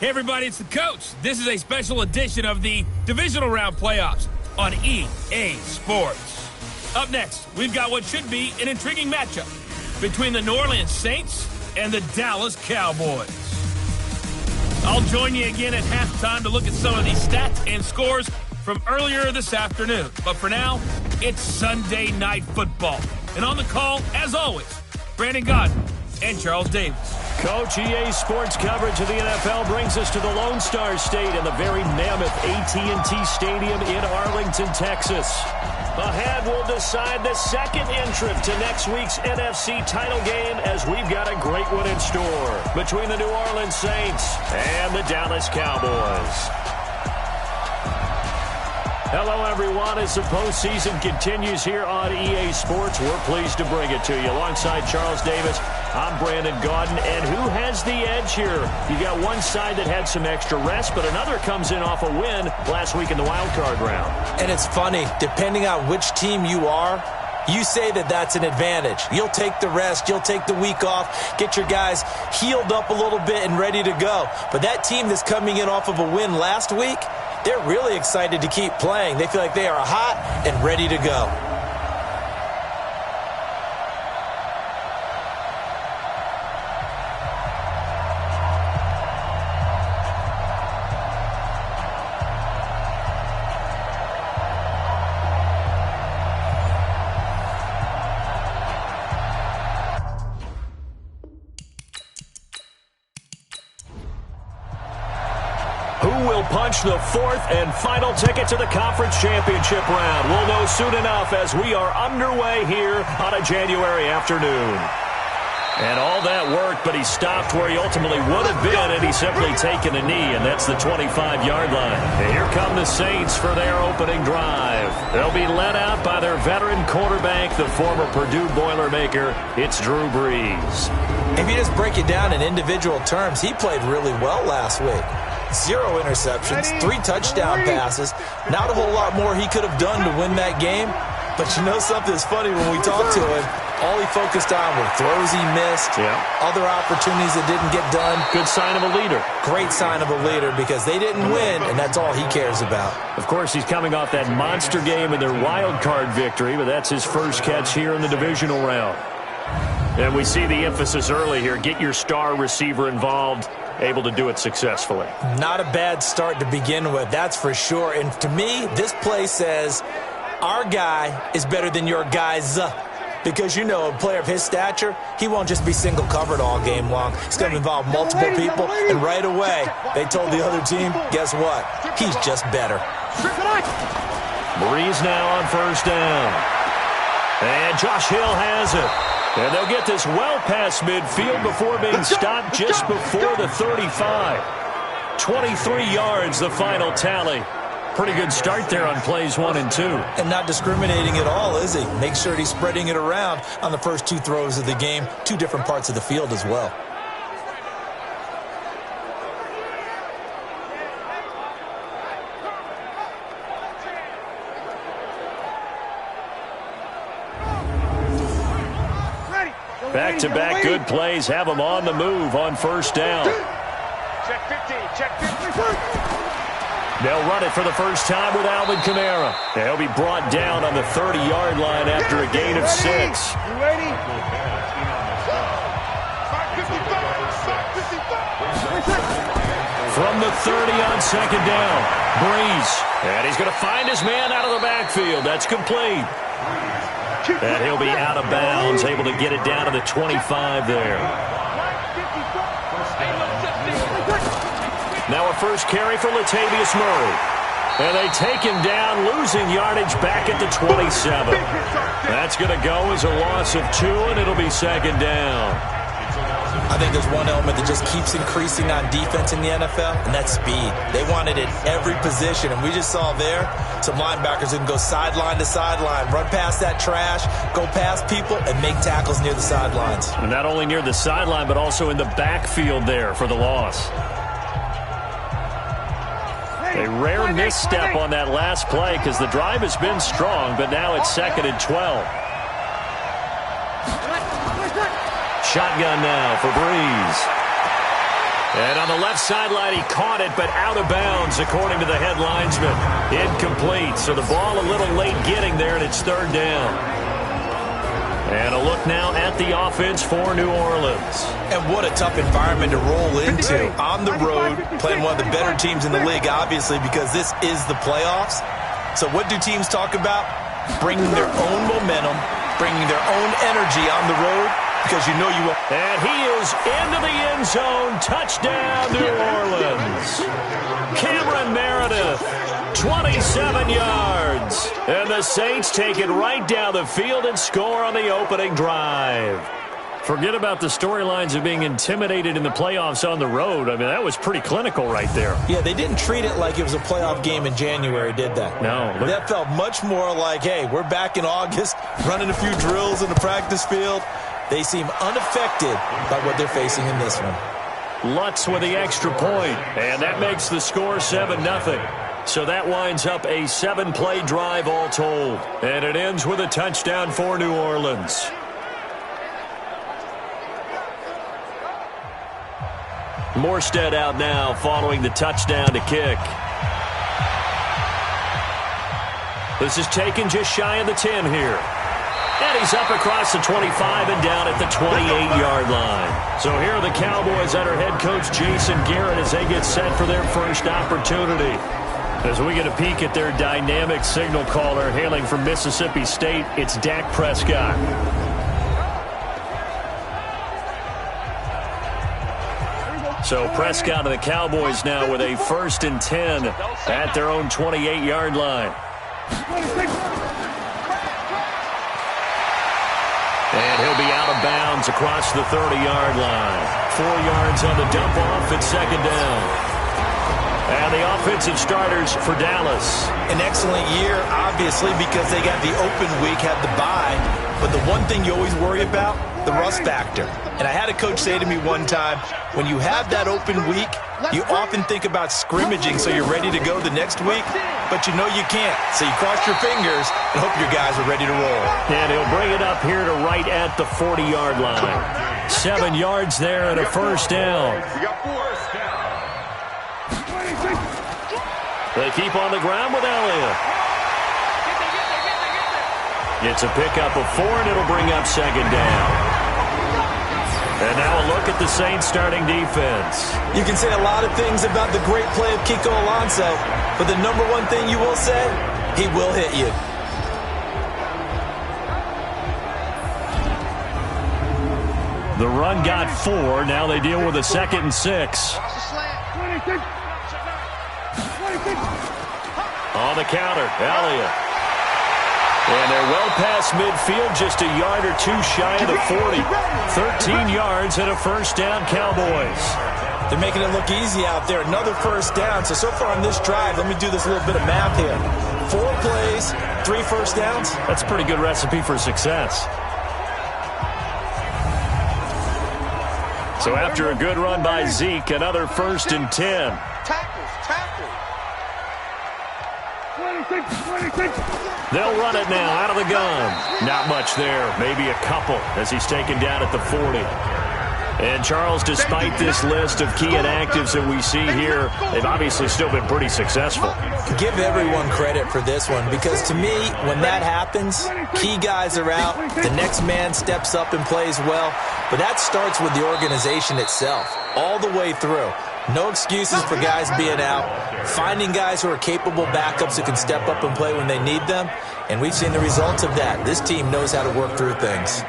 Hey everybody, it's the coach. This is a special edition of the Divisional Round Playoffs on EA Sports. Up next, we've got what should be an intriguing matchup between the New Orleans Saints and the Dallas Cowboys. I'll join you again at halftime to look at some of these stats and scores from earlier this afternoon. But for now, it's Sunday Night Football. And on the call, as always, Brandon Godden and Charles Davis. Coach, EA Sports coverage of the NFL brings us to the Lone Star State and the very mammoth AT&T Stadium in Arlington, Texas. Ahead, we'll decide the second entrant to next week's NFC title game as we've got a great one in store between the New Orleans Saints and the Dallas Cowboys. Hello, everyone. As the postseason continues here on EA Sports, we're pleased to bring it to you. Alongside Charles Davis, I'm Brandon Godden. And who has the edge here? You got one side that had some extra rest, but another comes in off a win last week in the wild card round. And it's funny, depending on which team you are, you say that that's an advantage. You'll take the rest, you'll take the week off, get your guys healed up a little bit and ready to go. But that team that's coming in off of a win last week, they're really excited to keep playing. They feel like they are hot and ready to go. Punch the fourth and final ticket to the conference championship round. We'll know soon enough as we are underway here on a January afternoon. And all that worked, but he stopped where he ultimately would have been had he simply taken a knee, and that's the 25-yard line. And here come the Saints for their opening drive. They'll be led out by their veteran quarterback, the former Purdue Boilermaker. It's Drew Brees. If you just break it down in individual terms, he played really well last week. 0 interceptions, 3 touchdown passes. Not a whole lot more he could have done to win that game. But you know something's funny when we talked to him. All he focused on were throws he missed, other opportunities that didn't get done. Good sign of a leader. Great sign of a leader because they didn't win, and that's all he cares about. Of course, he's coming off that monster game in their wild card victory, but that's his first catch here in the divisional round. And we see the emphasis early here. Get your star receiver involved. Able to do it successfully. Not a bad start to begin with, that's for sure. And to me, this play says our guy is better than your guys. Because, you know, a player of his stature, he won't just be single covered all game long. He's going to involve multiple people. And right away, they told the other team, guess what? He's just better. Brees now on first down. And Josh Hill has it. And they'll get this well past midfield before being stopped just before the 35. 23 yards, the final tally. Pretty good start there on plays 1 and 2. And not discriminating at all, is he? Make sure he's spreading it around on the first 2 throws of the game. 2 different parts of the field as well. Back-to-back good plays have them on the move on first down. Check 15, check 15. They'll run it for the first time with Alvin Kamara. He'll be brought down on the 30-yard line after a gain of 6. You ready? From the 30 on second down, Brees. And he's going to find his man out of the backfield. That's complete. And he'll be out of bounds, able to get it down to the 25 there. Now a first carry for Latavius Murray. And they take him down, losing yardage back at the 27. That's going to go as a loss of 2, and it'll be second down. I think there's one element that just keeps increasing on defense in the NFL, and that's speed. They want it at every position, and we just saw there some linebackers who can go sideline to sideline, run past that trash, go past people, and make tackles near the sidelines. And not only near the sideline, but also in the backfield there for the loss. A rare misstep on that last play because the drive has been strong, but now it's second and 12. Shotgun now for Brees. And on the left sideline, he caught it, but out of bounds, according to the head linesman. Incomplete. So the ball a little late getting there, and it's third down. And a look now at the offense for New Orleans. And what a tough environment to roll into. On the road, playing one of the better teams in the league, obviously, because this is the playoffs. So what do teams talk about? Bringing their own momentum, bringing their own energy on the road, because you know you will. And he is into the end zone. Touchdown, New Orleans. Cameron Meredith, 27 yards. And the Saints take it right down the field and score on the opening drive. Forget about the storylines of being intimidated in the playoffs on the road. I mean, that was pretty clinical right there. Yeah, they didn't treat it like it was a playoff game in January, did they? No. That felt much more like, hey, we're back in August, running a few drills in the practice field. They seem unaffected by what they're facing in this one. Lutz with the extra point, and that makes the score 7-0. So that winds up a 7-play drive all told. And it ends with a touchdown for New Orleans. Morstead out now following the touchdown to kick. This is taken just shy of the 10 here. And he's up across the 25 and down at the 28-yard line. So here are the Cowboys under head coach Jason Garrett as they get set for their first opportunity. As we get a peek at their dynamic signal caller hailing from Mississippi State, it's Dak Prescott. So Prescott and the Cowboys now with a 1st and 10 at their own 28-yard line. And he'll be out of bounds across the 30-yard line. 4 yards on the dump off at second down. And the offensive starters for Dallas. An excellent year, obviously, because they got the open week, had the bye. But the one thing you always worry about, the rust factor. And I had a coach say to me one time, when you have that open week, you often think about scrimmaging so you're ready to go the next week, but you know you can't. So you cross your fingers and hope your guys are ready to roll. And he'll bring it up here to right at the 40-yard line. 7 yards there and a first down. They keep on the ground with Elliott. It's a pickup of 4, and it'll bring up second down. And now a look at the Saints starting defense. You can say a lot of things about the great play of Kiko Alonso, but the number one thing you will say, he will hit you. The run got 4. Now they deal with a 2nd and 6. On the counter, Elliott. And they're well past midfield, just a yard or 2 shy of the 40. 13 yards and a first down, Cowboys. They're making it look easy out there. Another first down. So far on this drive, let me do this little bit of math here. 4 plays, 3 first downs. That's a pretty good recipe for success. So after a good run by Zeke, another 1st and 10. They'll run it now out of the gun. Not much there. Maybe a couple as he's taken down at the 40. And Charles, despite this list of key inactives that we see here, they've obviously still been pretty successful. Give everyone credit for this one, because to me, when that happens, key guys are out, the next man steps up and plays well, but that starts with the organization itself, all the way through. No excuses for guys being out, finding guys who are capable backups who can step up and play when they need them, and we've seen the results of that. This team knows how to work through things.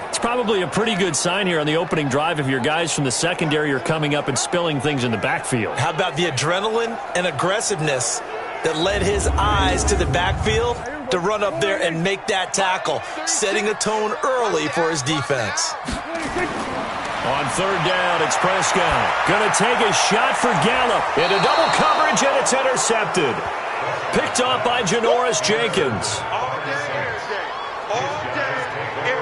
It's probably a pretty good sign here on the opening drive if your guys from the secondary are coming up and spilling things in the backfield. How about the adrenaline and aggressiveness that led his eyes to the backfield to run up there and make that tackle, setting a tone early for his defense. On third down, it's Prescott. Going to take a shot for Gallup. Into double coverage, and it's intercepted. Picked off by Janoris Jenkins.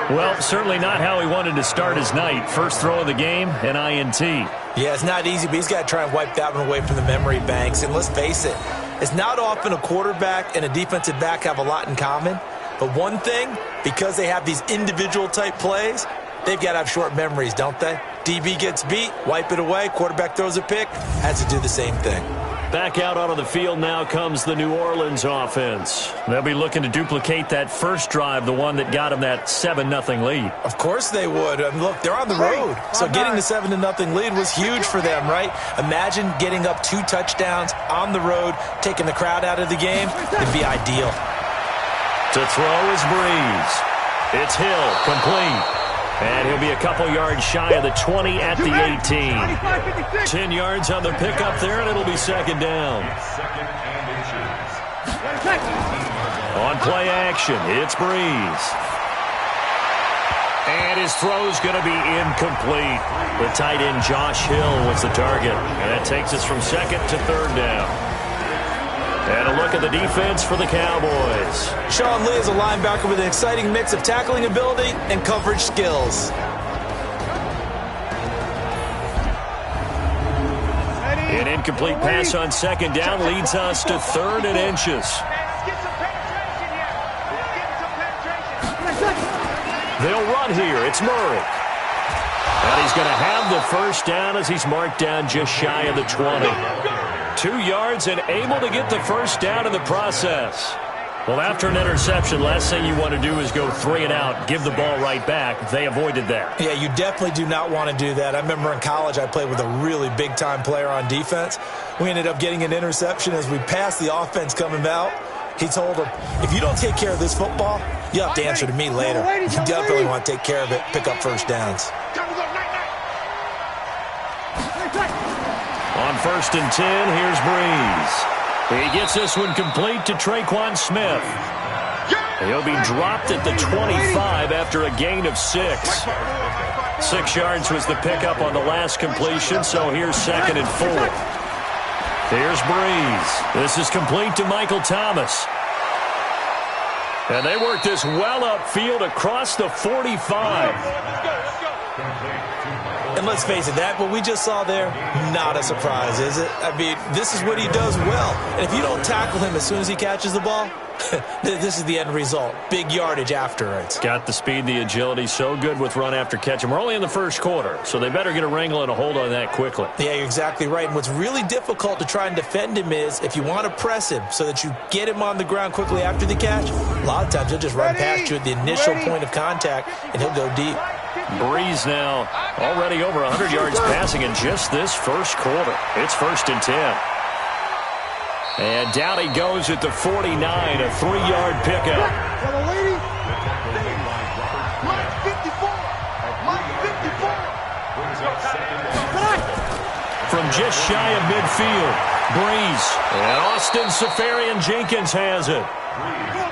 Well, certainly not how he wanted to start his night. First throw of the game, an INT. Yeah, it's not easy, but he's got to try and wipe that one away from the memory banks. And let's face it, it's not often a quarterback and a defensive back have a lot in common. But one thing, because they have these individual type plays, they've got to have short memories, don't they? DB gets beat, wipe it away, quarterback throws a pick, has to do the same thing. Back out onto the field now comes the New Orleans offense. They'll be looking to duplicate that first drive, the one that got them that 7-0 lead. Of course they would. Look, they're on the road. So getting the 7-0 lead was huge for them, right? Imagine getting up 2 touchdowns on the road, taking the crowd out of the game. It'd be ideal. To throw is Breeze. It's Hill, complete. And he'll be a couple yards shy of the 20 at the 18. 10 yards on the pickup there, and it'll be second down. On play action, it's Breeze. And his throw's going to be incomplete. The tight end, Josh Hill, was the target. And that takes us from second to third down. And a look at the defense for the Cowboys. Sean Lee is a linebacker with an exciting mix of tackling ability and coverage skills. An incomplete pass on second down leads us to 3rd and inches. They'll run here. It's Murray. And he's going to have the first down as he's marked down just shy of the 20. 2 yards and able to get the first down in the process. Well, after an interception, last thing you want to do is go 3 and out, give the ball right back. They avoided that. Yeah, you definitely do not want to do that. I remember in college I played with a really big-time player on defense. We ended up getting an interception as we passed the offense coming out. He told him, if you don't take care of this football, you have to answer to me later. You definitely want to take care of it, pick up first downs. On 1st and 10, here's Breeze. He gets this one complete to Traquan Smith. He'll be dropped at the 25 after a gain of 6. 6 yards was the pickup on the last completion, so here's 2nd and 4. Here's Breeze. This is complete to Michael Thomas. And they work this well upfield across the 45. And let's face it, that what we just saw there, not a surprise, is it? I mean, this is what he does well. And if you don't tackle him as soon as he catches the ball, this is the end result. Big yardage after it. Got the speed, the agility, so good with run after catch. And we're only in the first quarter, so they better get a wrangle and a hold on that quickly. Yeah, you're exactly right. And what's really difficult to try and defend him is if you want to press him so that you get him on the ground quickly after the catch, a lot of times he'll just run past you at the initial point of contact, and he'll go deep. Breeze now already over 100 yards passing in just this first quarter. It's 1st and 10. And down he goes at the 49, a 3-yard pickup. From just shy of midfield, Breeze. And Austin Safarian-Jenkins has it.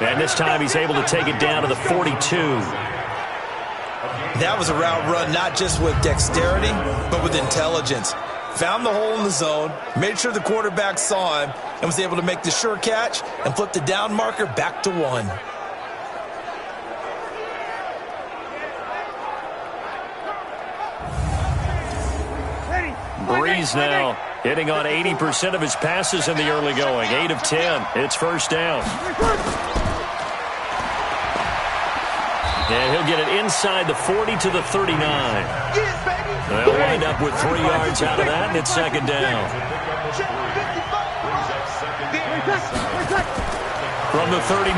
And this time he's able to take it down to the 42. That was a route run not just with dexterity, but with intelligence. Found the hole in the zone, made sure the quarterback saw him, and was able to make the sure catch and flip the down marker back to 1. Breeze now hitting on 80% of his passes in the early going. 8 of 10. It's first down. And he'll get it inside the 40 to the 39. They'll wind up with 3 yards out of that, and it's second down. From the 39,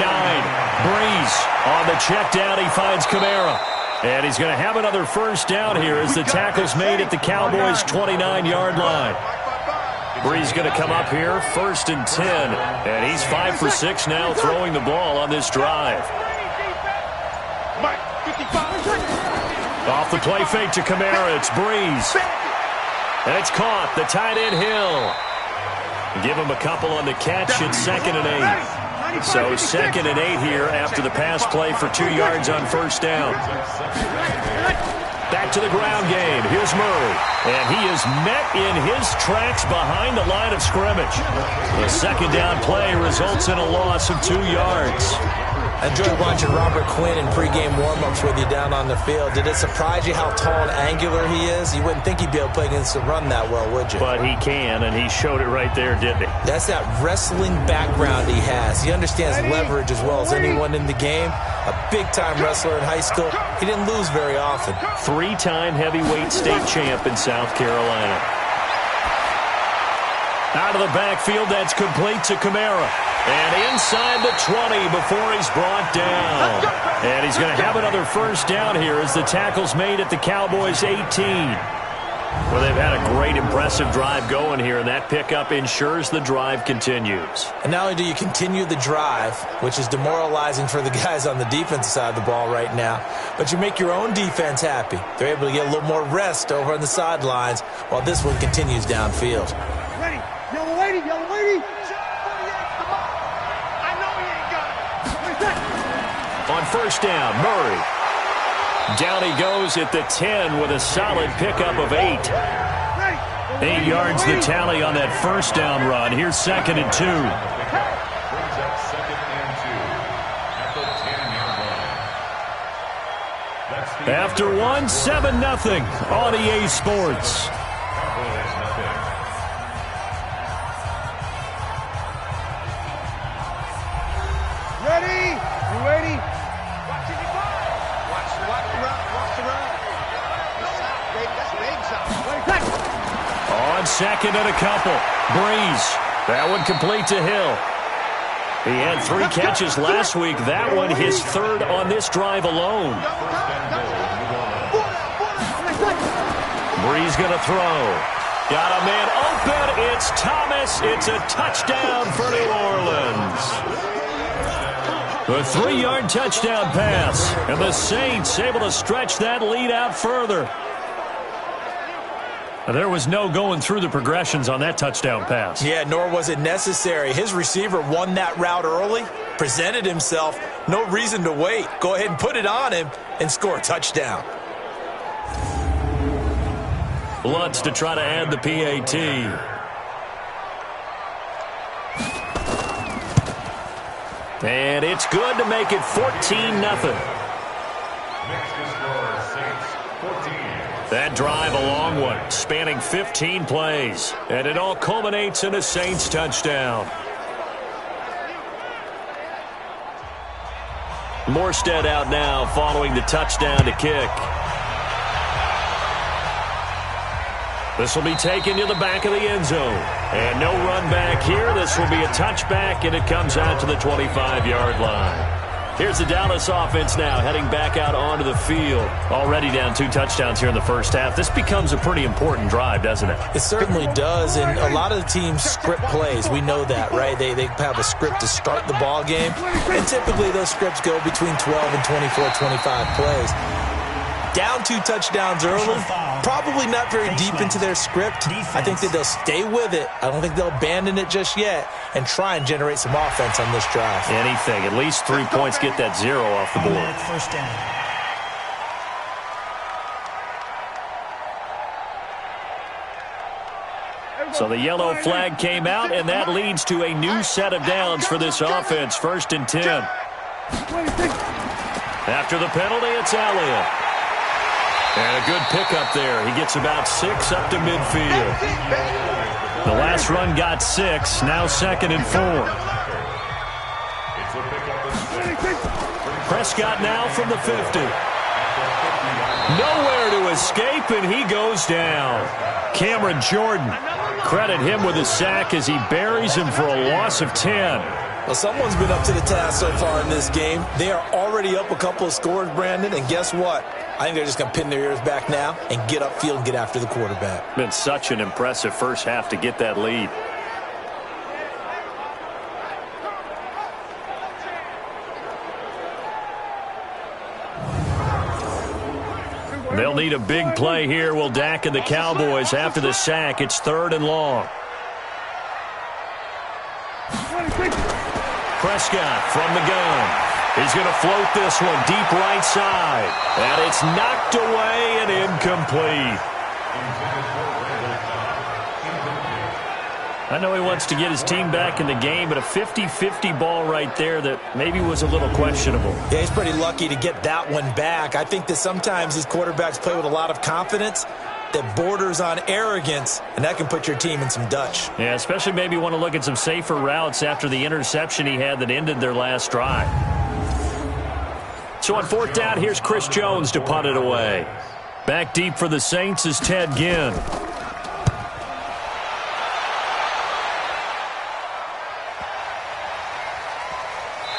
Breeze on the check down. He finds Kamara. And he's going to have another first down here as the tackle's made at the Cowboys' 29-yard line. Breeze going to come up here, 1st and 10. And he's 5 for 6 now throwing the ball on this drive. Off the play fake to Kamara, it's Breeze. And it's caught, the tight end Hill. Give him a couple on the catch, it's 2nd and 8. So 2nd and 8 here after the pass play for 2 yards on first down. Back to the ground game, here's Murray. And he is met in his tracks behind the line of scrimmage. The second down play results in a loss of 2 yards. I enjoyed watching Robert Quinn in pregame warm-ups with you down on the field. Did it surprise you how tall and angular he is? You wouldn't think he'd be able to play against the run that well, would you? But he can, and he showed it right there, didn't he? That's that wrestling background he has. He understands leverage as well as anyone in the game. A big-time wrestler in high school. He didn't lose very often. 3-time heavyweight state champ in South Carolina. Out of the backfield, that's complete to Kamara. And inside the 20 before he's brought down. And he's going to have another first down here as the tackle's made at the Cowboys' 18. Well, they've had a great, impressive drive going here, and that pickup ensures the drive continues. And not only do you continue the drive, which is demoralizing for the guys on the defensive side of the ball right now, but you make your own defense happy. They're able to get a little more rest over on the sidelines while this one continues downfield. Ready. Yellow lady, yellow lady. On first down, Murray. Down he goes at the 10 with a solid pickup of 8. 8 yards the tally on that first down run. Here's 2nd and 2. After 1, 7-0 on EA Sports. Ready? You ready? Watch it, watch the run. Watch the run. That's big shot. On 2nd and a couple. Breeze. That one complete to Hill. He had 3 catches last week. That one his 3rd on this drive alone. Breeze going to throw. Got a man open. It's Thomas. It's a touchdown for New Orleans. A 3-yard touchdown pass. And the Saints able to stretch that lead out further. There was no going through the progressions on that touchdown pass. Yeah, nor was it necessary. His receiver won that route early, presented himself. No reason to wait. Go ahead and put it on him and score a touchdown. Lutz to try to add the PAT. And it's good to make it 14-0. That drive, a long one, spanning 15 plays. And it all culminates in a Saints touchdown. Morstead out now following the touchdown to kick. This will be taken to the back of the end zone. And no run back here. This will be a touchback, and it comes out to the 25-yard line. Here's the Dallas offense now heading back out onto the field. Already down 2 touchdowns here in the first half. This becomes a pretty important drive, doesn't it? It certainly does, and a lot of the teams script plays. We know that, right? They have a script to start the ball game, and typically those scripts go between 12 and 24, 25 plays. Down 2 touchdowns early, probably not very deep into their script. I think that they'll stay with it. I don't think they'll abandon it just yet and try and generate some offense on this drive. Anything. At least 3 points, get that 0 off the board. First down. So the yellow flag came out, and that leads to a new set of downs for this offense. 1st and 10. After the penalty, it's Elliott. And a good pickup there. He gets about 6 up to midfield. The last run got 6. Now 2nd and 4. Prescott now from the 50. Nowhere to escape, and he goes down. Cameron Jordan. Credit him with a sack as he buries him for a loss of 10. Well, someone's been up to the task so far in this game. They are already up a couple of scores, Brandon, and guess what? I think they're just going to pin their ears back now and get upfield and get after the quarterback. Been such an impressive first half to get that lead. They'll need a big play here. Will Dak and the Cowboys after the sack. It's 3rd and long. Prescott from the gun. He's going to float this one deep right side. And it's knocked away and incomplete. I know he wants to get his team back in the game, but a 50-50 ball right there that maybe was a little questionable. Yeah, he's pretty lucky to get that one back. I think that sometimes these quarterbacks play with a lot of confidence that borders on arrogance, and that can put your team in some Dutch. Yeah, especially maybe want to look at some safer routes after the interception he had that ended their last drive. So on fourth down, here's Chris Jones to punt it away. Back deep for the Saints is Ted Ginn.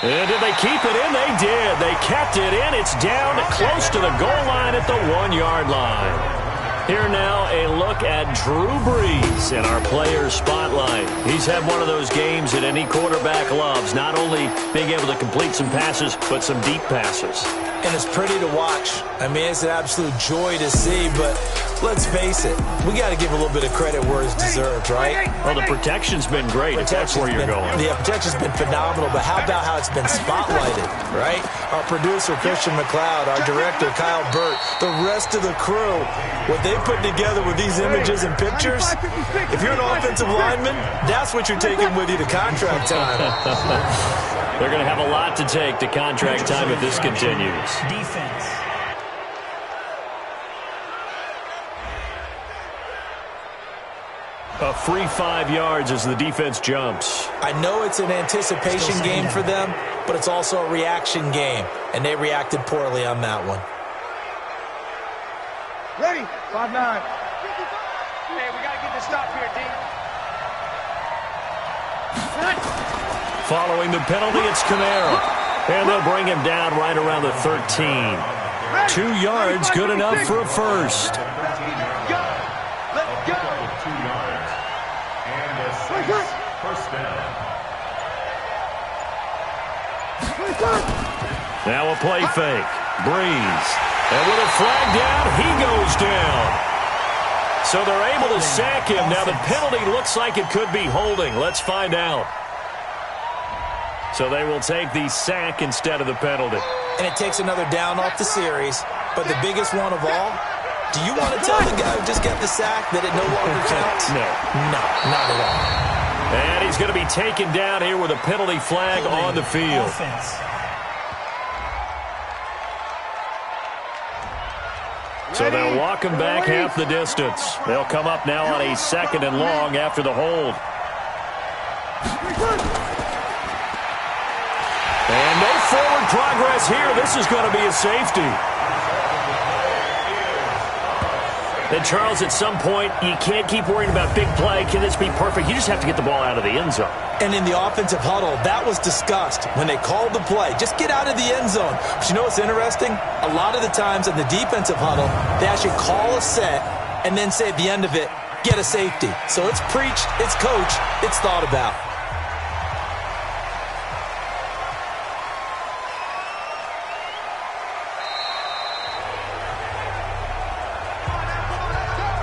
And did they keep it in? They did. They kept it in. It's down close to the goal line at the 1-yard line. Here now, a look at Drew Brees in our player spotlight. He's had one of those games that any quarterback loves, not only being able to complete some passes, but some deep passes. And it's pretty to watch. I mean, it's an absolute joy to see, but let's face it, we got to give a little bit of credit where it's deserved, right? Well, the protection's been great, if that's where you're going. Yeah, protection's been phenomenal, but how about how it's been spotlighted, right? Our producer, Christian McLeod, our director, Kyle Burt, the rest of the crew, what they put together with these images and pictures, if you're an offensive lineman, that's what you're taking with you to contract time. They're going to have a lot to take to contract time if this continues. Defense. A free 5 yards as the defense jumps. I know it's an anticipation game for them, but it's also a reaction game, and they reacted poorly on that one. Ready? 5-9. Hey, we got to get this stop here, D. Following the penalty, it's Camaro. And they'll bring him down right around the 13. 2 yards, good enough for a first. Go. Let's go. 2 yards. And a first down. Now a play fake. Breeze. And with a flag down, he goes down. So they're able to sack him. Now the penalty looks like it could be holding. Let's find out. So they will take the sack instead of the penalty. And it takes another down off the series. But the biggest one of all, do you want to tell the guy who just got the sack that it no longer counts? No. No, not at all. And he's going to be taken down here with a penalty flag on the field. Offense. So they'll walk him back half the distance. They'll come up now on a 2nd and long after the hold. And no forward progress here. This is going to be a safety. And Charles, at some point, you can't keep worrying about big play. Can this be perfect? You just have to get the ball out of the end zone. And in the offensive huddle, that was discussed when they called the play. Just get out of the end zone. But you know what's interesting? A lot of the times in the defensive huddle, they actually call a set and then say at the end of it, get a safety. So it's preached, it's coached, it's thought about.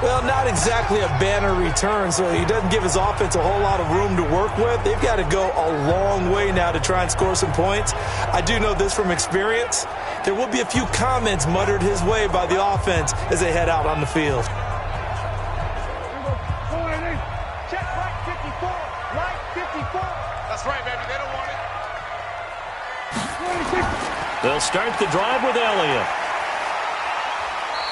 Well, not exactly a banner return, so he doesn't give his offense a whole lot of room to work with. They've got to go a long way now to try and score some points. I do know this from experience. There will be a few comments muttered his way by the offense as they head out on the field. Check right 54. Right 54. That's right, baby. They don't want it. They'll start the drive with Elliott.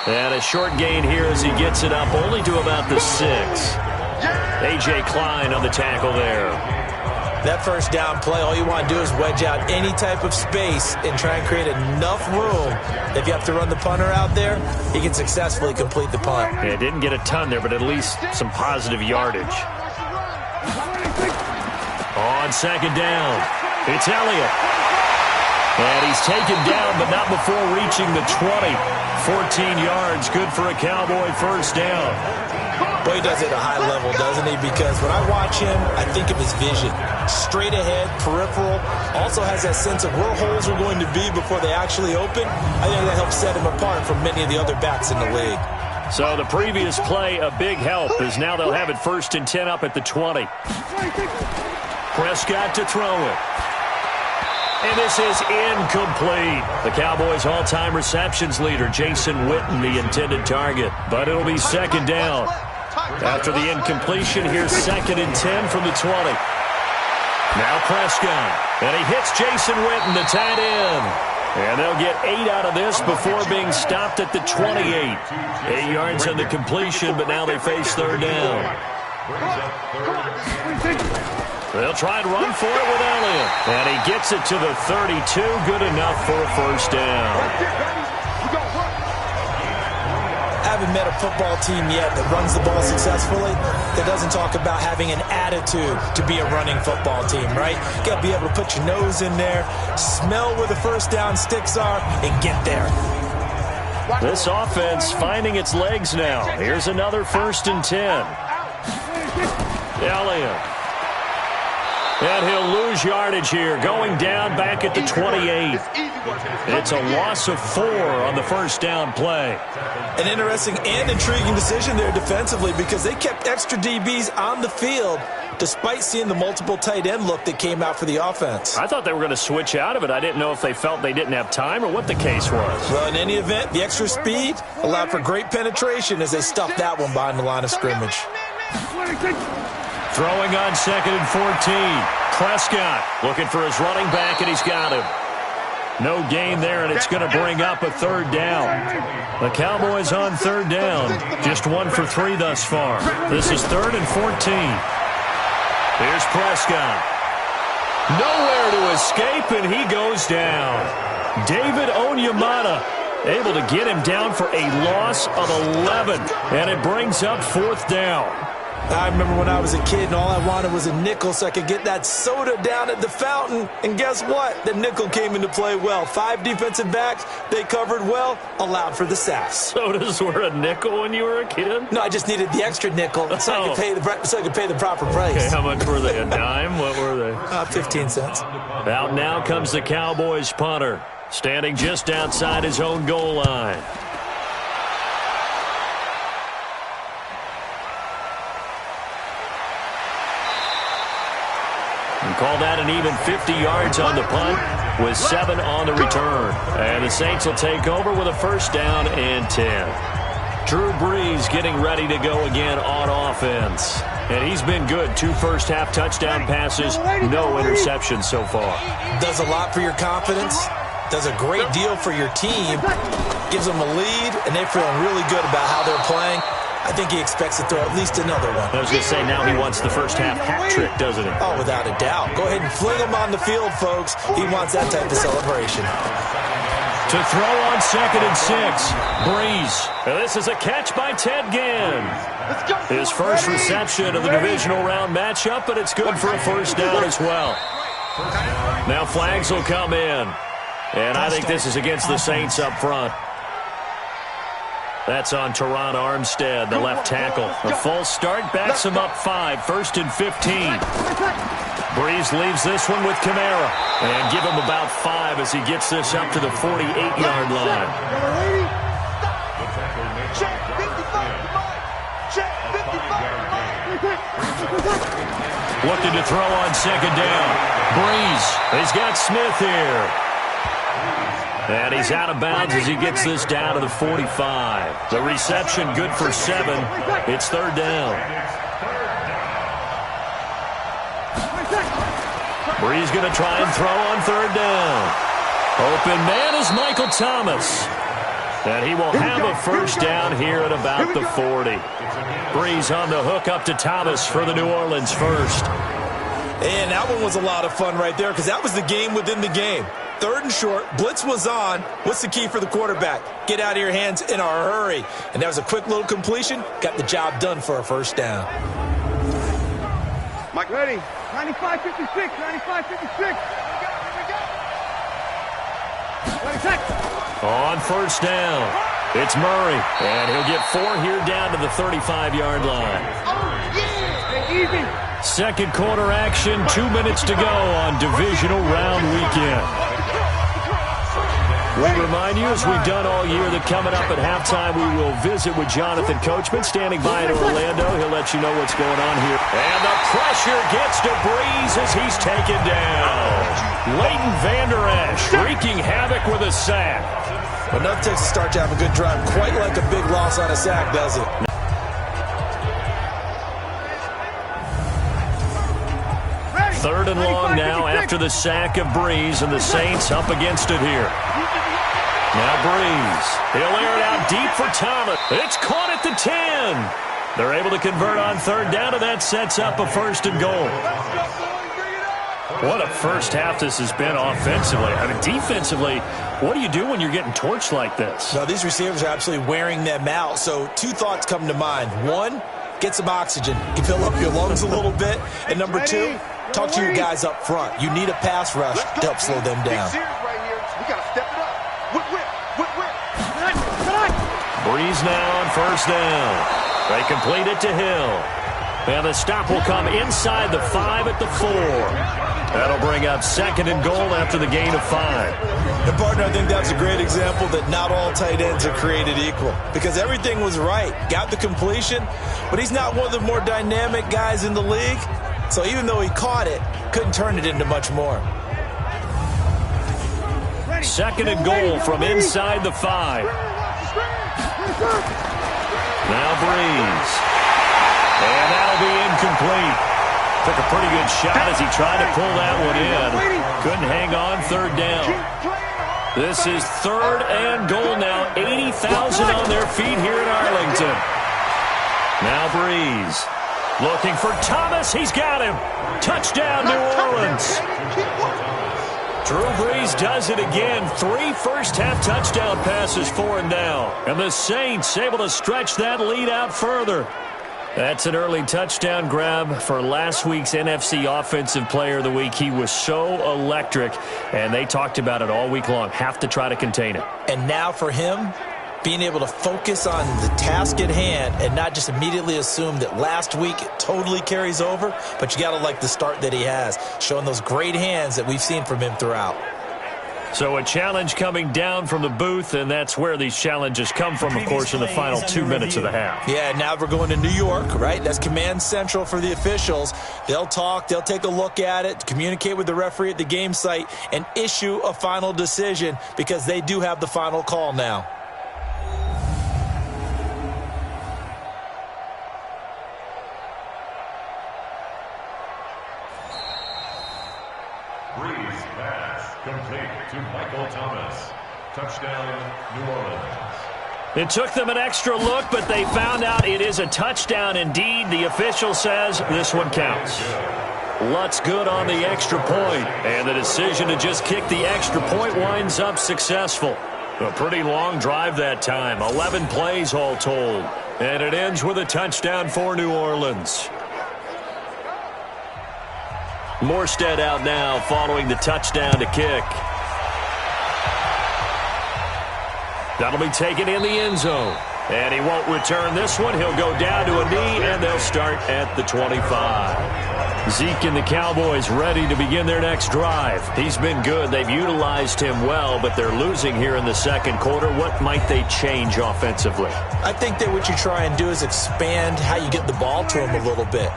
And a short gain here as he gets it up only to about the 6. A.J. Klein on the tackle there. That first down play, all you want to do is wedge out any type of space and try and create enough room. If you have to run the punter out there, he can successfully complete the punt. Yeah, didn't get a ton there, but at least some positive yardage. On 2nd down, it's Elliott. And he's taken down, but not before reaching the 20. 14 yards, good for a Cowboy first down. Well, he does it at a high level, doesn't he? Because when I watch him, I think of his vision. Straight ahead, peripheral. Also has that sense of where holes are going to be before they actually open. I think that helps set him apart from many of the other backs in the league. So the previous play, a big help, as now they'll have it 1st and 10 up at the 20. Prescott to throw it. And this is incomplete. The Cowboys' all-time receptions leader, Jason Witten, the intended target. But it'll be 2nd down. After the incompletion, here's 2nd and 10 from the 20. Now Prescott, and he hits Jason Witten, the tight end. And they'll get 8 out of this before being stopped at the 28. 8 yards on the completion, but now they face 3rd down. They'll try and run for it with Elliott. And he gets it to the 32, good enough for a 1st down. I haven't met a football team yet that runs the ball successfully that doesn't talk about having an attitude to be a running football team, right? You got to be able to put your nose in there, smell where the 1st down sticks are, and get there. This offense finding its legs now. Here's another 1st and 10. Elliott. And he'll lose yardage here, going down back at the 28. It's a loss of 4 on the 1st down play. An interesting and intriguing decision there defensively because they kept extra DBs on the field despite seeing the multiple tight end look that came out for the offense. I thought they were going to switch out of it. I didn't know if they felt they didn't have time or what the case was. Well, in any event, the extra speed allowed for great penetration as they stuffed that one behind the line of scrimmage. Throwing on 2nd and 14. Prescott looking for his running back, and he's got him. No gain there, and it's going to bring up a 3rd down. The Cowboys on 3rd down. Just 1 for 3 thus far. This is 3rd and 14. Here's Prescott. Nowhere to escape, and he goes down. David Onyemata able to get him down for a loss of 11, and it brings up 4th down. I remember when I was a kid and all I wanted was a nickel so I could get that soda down at the fountain. And guess what? The nickel came into play well. 5 defensive backs, they covered well, allowed for the sacks. Sodas were a nickel when you were a kid? No, I just needed the extra nickel so I could pay the proper price. Okay, how much were they? A dime? What were they? 15 cents. Out now comes the Cowboys punter, standing just outside his own goal line. Call that an even 50 yards on the punt with 7 on the return. And the Saints will take over with a 1st down and 10. Drew Brees getting ready to go again on offense. And he's been good. 2 first-half touchdown passes, no interceptions so far. Does a lot for your confidence. Does a great deal for your team. Gives them a lead, and they're feeling really good about how they're playing. I think he expects to throw at least another one. I was going to say, now he wants the first-half hat trick, doesn't he? Oh, without a doubt. Go ahead and fling him on the field, folks. He wants that type of celebration. To throw on 2nd and 6. Brees. Now this is a catch by Ted Ginn. His first reception of the divisional round matchup, but it's good for a 1st down as well. Now flags will come in. And I think this is against the Saints up front. That's on Teron Armstead, the left tackle. A false start backs him up 5, 1st and 15. Brees leaves this one with Kamara. And give him about 5 as he gets this up to the 48-yard line. Looking to throw on 2nd down. Brees, he's got Smith here. And he's out of bounds as he gets this down to the 45. The reception good for 7. It's 3rd down. Brees going to try and throw on 3rd down. Open man is Michael Thomas. And he will have a 1st down here at about the 40. Brees on the hook up to Thomas for the New Orleans 1st. And that one was a lot of fun right there because that was the game within the game. 3rd and short, blitz was on. What's the key for the quarterback? Get out of your hands in a hurry. And that was a quick little completion. Got the job done for a 1st down. Mike, ready. 95-56, 95-56. On 1st down, it's Murray. And he'll get 4 here down to the 35-yard line. Easy. 2nd quarter action, 2 minutes to go on divisional round weekend. We remind you, as we've done all year, that coming up at halftime, we will visit with Jonathan Coachman standing by in Orlando. He'll let you know what's going on here. And the pressure gets to Brees as he's taken down. Leighton Vander Esch wreaking havoc with a sack. Enough takes a start to have a good drive. Quite like a big loss on a sack, does it? 3rd and long now after the sack of Breeze, and the Saints up against it here. Now Breeze. He'll air it out deep for Thomas. It's caught at the 10. They're able to convert on 3rd down, and that sets up a 1st and goal. What a first half this has been offensively. I mean, defensively, what do you do when you're getting torched like this? Now, these receivers are absolutely wearing them out. So 2 thoughts come to mind. 1, get some oxygen. You fill up your lungs a little bit. And number 2, talk to your guys up front. You need a pass rush to help slow them down. Breeze now on 1st down. They complete it to Hill. And the stop will come inside the 5 at the 4. That'll bring up 2nd and goal after the gain of 5. And, partner, I think that's a great example that not all tight ends are created equal. Because everything was right. Got the completion, but he's not one of the more dynamic guys in the league. So even though he caught it, couldn't turn it into much more. 2nd and goal from inside the 5. Now Breeze. And that'll be incomplete. Took a pretty good shot as he tried to pull that one in. Couldn't hang on 3rd down. This is 3rd and goal now. 80,000 on their feet here in Arlington. Now Breeze. Looking for Thomas. He's got him. Touchdown, New Orleans. Drew Brees does it again. 3 first-half touchdown passes for him now. And the Saints able to stretch that lead out further. That's an early touchdown grab for last week's NFC Offensive Player of the Week. He was so electric, and they talked about it all week long. Have to try to contain it. And now for him, being able to focus on the task at hand and not just immediately assume that last week it totally carries over, but you got to like the start that he has, showing those great hands that we've seen from him throughout. So a challenge coming down from the booth, and that's where these challenges come from, of course, in the final 2 minutes of the half. Yeah, now we're going to New York, right? That's command central for the officials. They'll talk, they'll take a look at it, communicate with the referee at the game site, and issue a final decision because they do have the final call now. Breeze pass complete to Michael Thomas. Touchdown, New Orleans. It took them an extra look, but they found out it is a touchdown indeed. The official says this one counts. Lutz good on the extra point, and the decision to just kick the extra point winds up successful. A pretty long drive that time, 11 plays all told, and it ends with a touchdown for New Orleans. Morstead out now following the touchdown to kick. That'll be taken in the end zone. And he won't return this one. He'll go down to a knee, and they'll start at the 25. Zeke and the Cowboys ready to begin their next drive. He's been good. They've utilized him well, but they're losing here in the second quarter. What might they change offensively? I think that what you try and do is expand how you get the ball to him a little bit.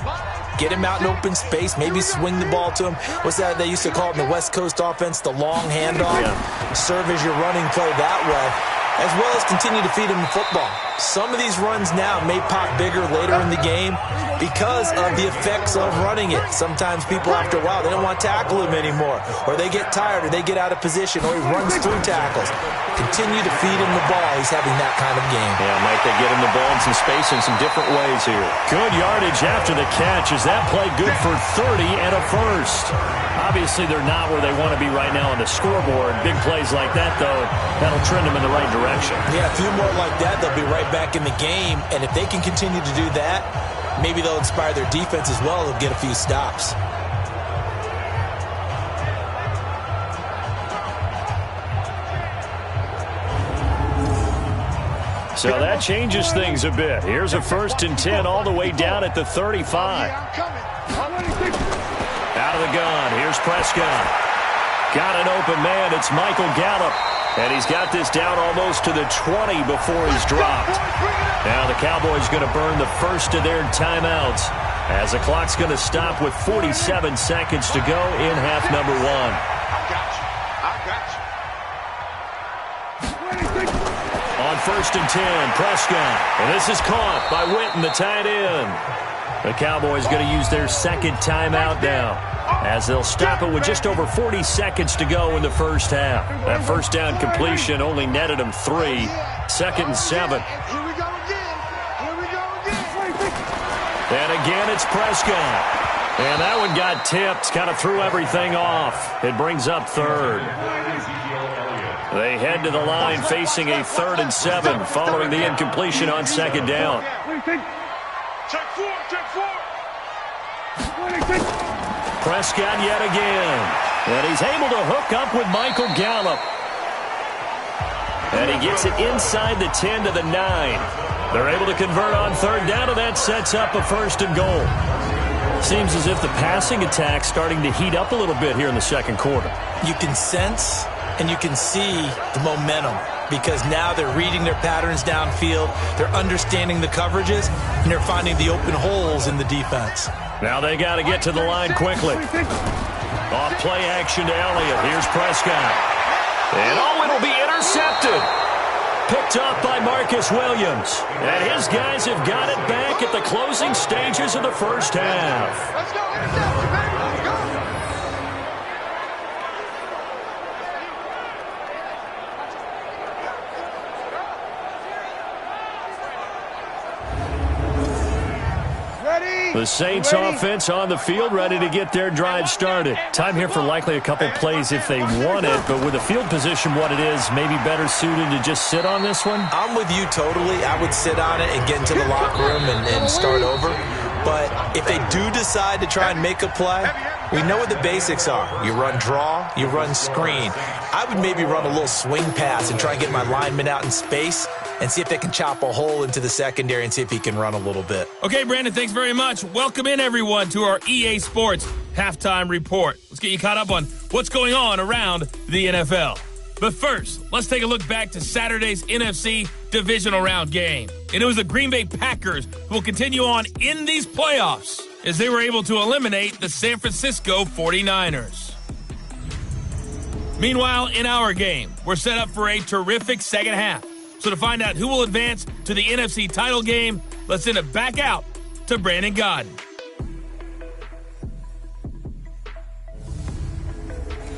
Get him out in open space, maybe swing the ball to him. What's that they used to call it in the West Coast offense, the long handoff? Yeah. Serve as your running play that way, as well as continue to feed him the football. Some of these runs now may pop bigger later in the game because of the effects of running it. Sometimes people, after a while, they don't want to tackle him anymore, or they get tired, or they get out of position, or he runs through tackles. Continue to feed him the ball. He's having that kind of game. Yeah, Mike, they get him the ball in some space in some different ways here. Good yardage after the catch. Is that play good for 30 and a first? Obviously, they're not where they want to be right now on the scoreboard. Big plays like that, though, that'll trend them in the right direction. Yeah, a few more like that, they'll be right back in the game. And if they can continue to do that, maybe they'll inspire their defense as well. They'll get a few stops. So that changes things a bit. Here's a 1st and 10 all the way down at the 35. Out of the gun. Here's Prescott. Got an open man. It's Michael Gallup. And he's got this down almost to the 20 before he's dropped. Now the Cowboys going to burn the first of their timeouts as the clock's going to stop with 47 seconds to go in half number 1. On 1st and 10, Prescott. And this is caught by Witten, the tight end. The Cowboys going to use their second timeout now, as they'll stop it with just over 40 seconds to go in the first half. That first down completion only netted them 3. 2nd and 7. Here we go again. Here we go again. And again, it's Prescott. And that one got tipped, kind of threw everything off. It brings up 3rd. They head to the line facing a 3rd and 7 following the incompletion on 2nd down. Check 4, check 4. Prescott yet again. And he's able to hook up with Michael Gallup. And he gets it inside the 10 to the 9. They're able to convert on 3rd down, and that sets up a 1st and goal. Seems as if the passing attack's starting to heat up a little bit here in the second quarter. You can sense and you can see the momentum because now they're reading their patterns downfield, they're understanding the coverages, and they're finding the open holes in the defense. Now they got to get to the line quickly. Off play action to Elliott. Here's Prescott. And it'll be intercepted. Picked up by Marcus Williams. And his guys have got it back at the closing stages of the first half. Let's go. Interception, baby. Let's go. The Saints offense on the field, ready to get their drive started. Time here for likely a couple plays if they want it, but with the field position what it is, maybe better suited to just sit on this one? I'm with you totally. I would sit on it and get into the locker room and start over. But if they do decide to try and make a play, we know what the basics are. You run draw, you run screen. I would maybe run a little swing pass and try and get my lineman out in space and see if they can chop a hole into the secondary and see if he can run a little bit. Okay, Brandon, thanks very much. Welcome in, everyone, to our EA Sports Halftime Report. Let's get you caught up on what's going on around the NFL. But first, let's take a look back to Saturday's NFC Divisional Round game. And it was the Green Bay Packers who will continue on in these playoffs as they were able to eliminate the San Francisco 49ers. Meanwhile, in our game, we're set up for a terrific second half. So to find out who will advance to the NFC title game, let's send it back out to Brandon Godden.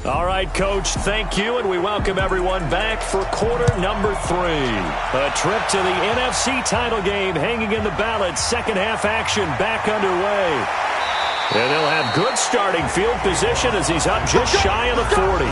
All right, Coach, thank you, and we welcome everyone back for quarter number 3. A trip to the NFC title game hanging in the balance. Second half action back underway. And they'll have good starting field position as he's up just shy of the 40.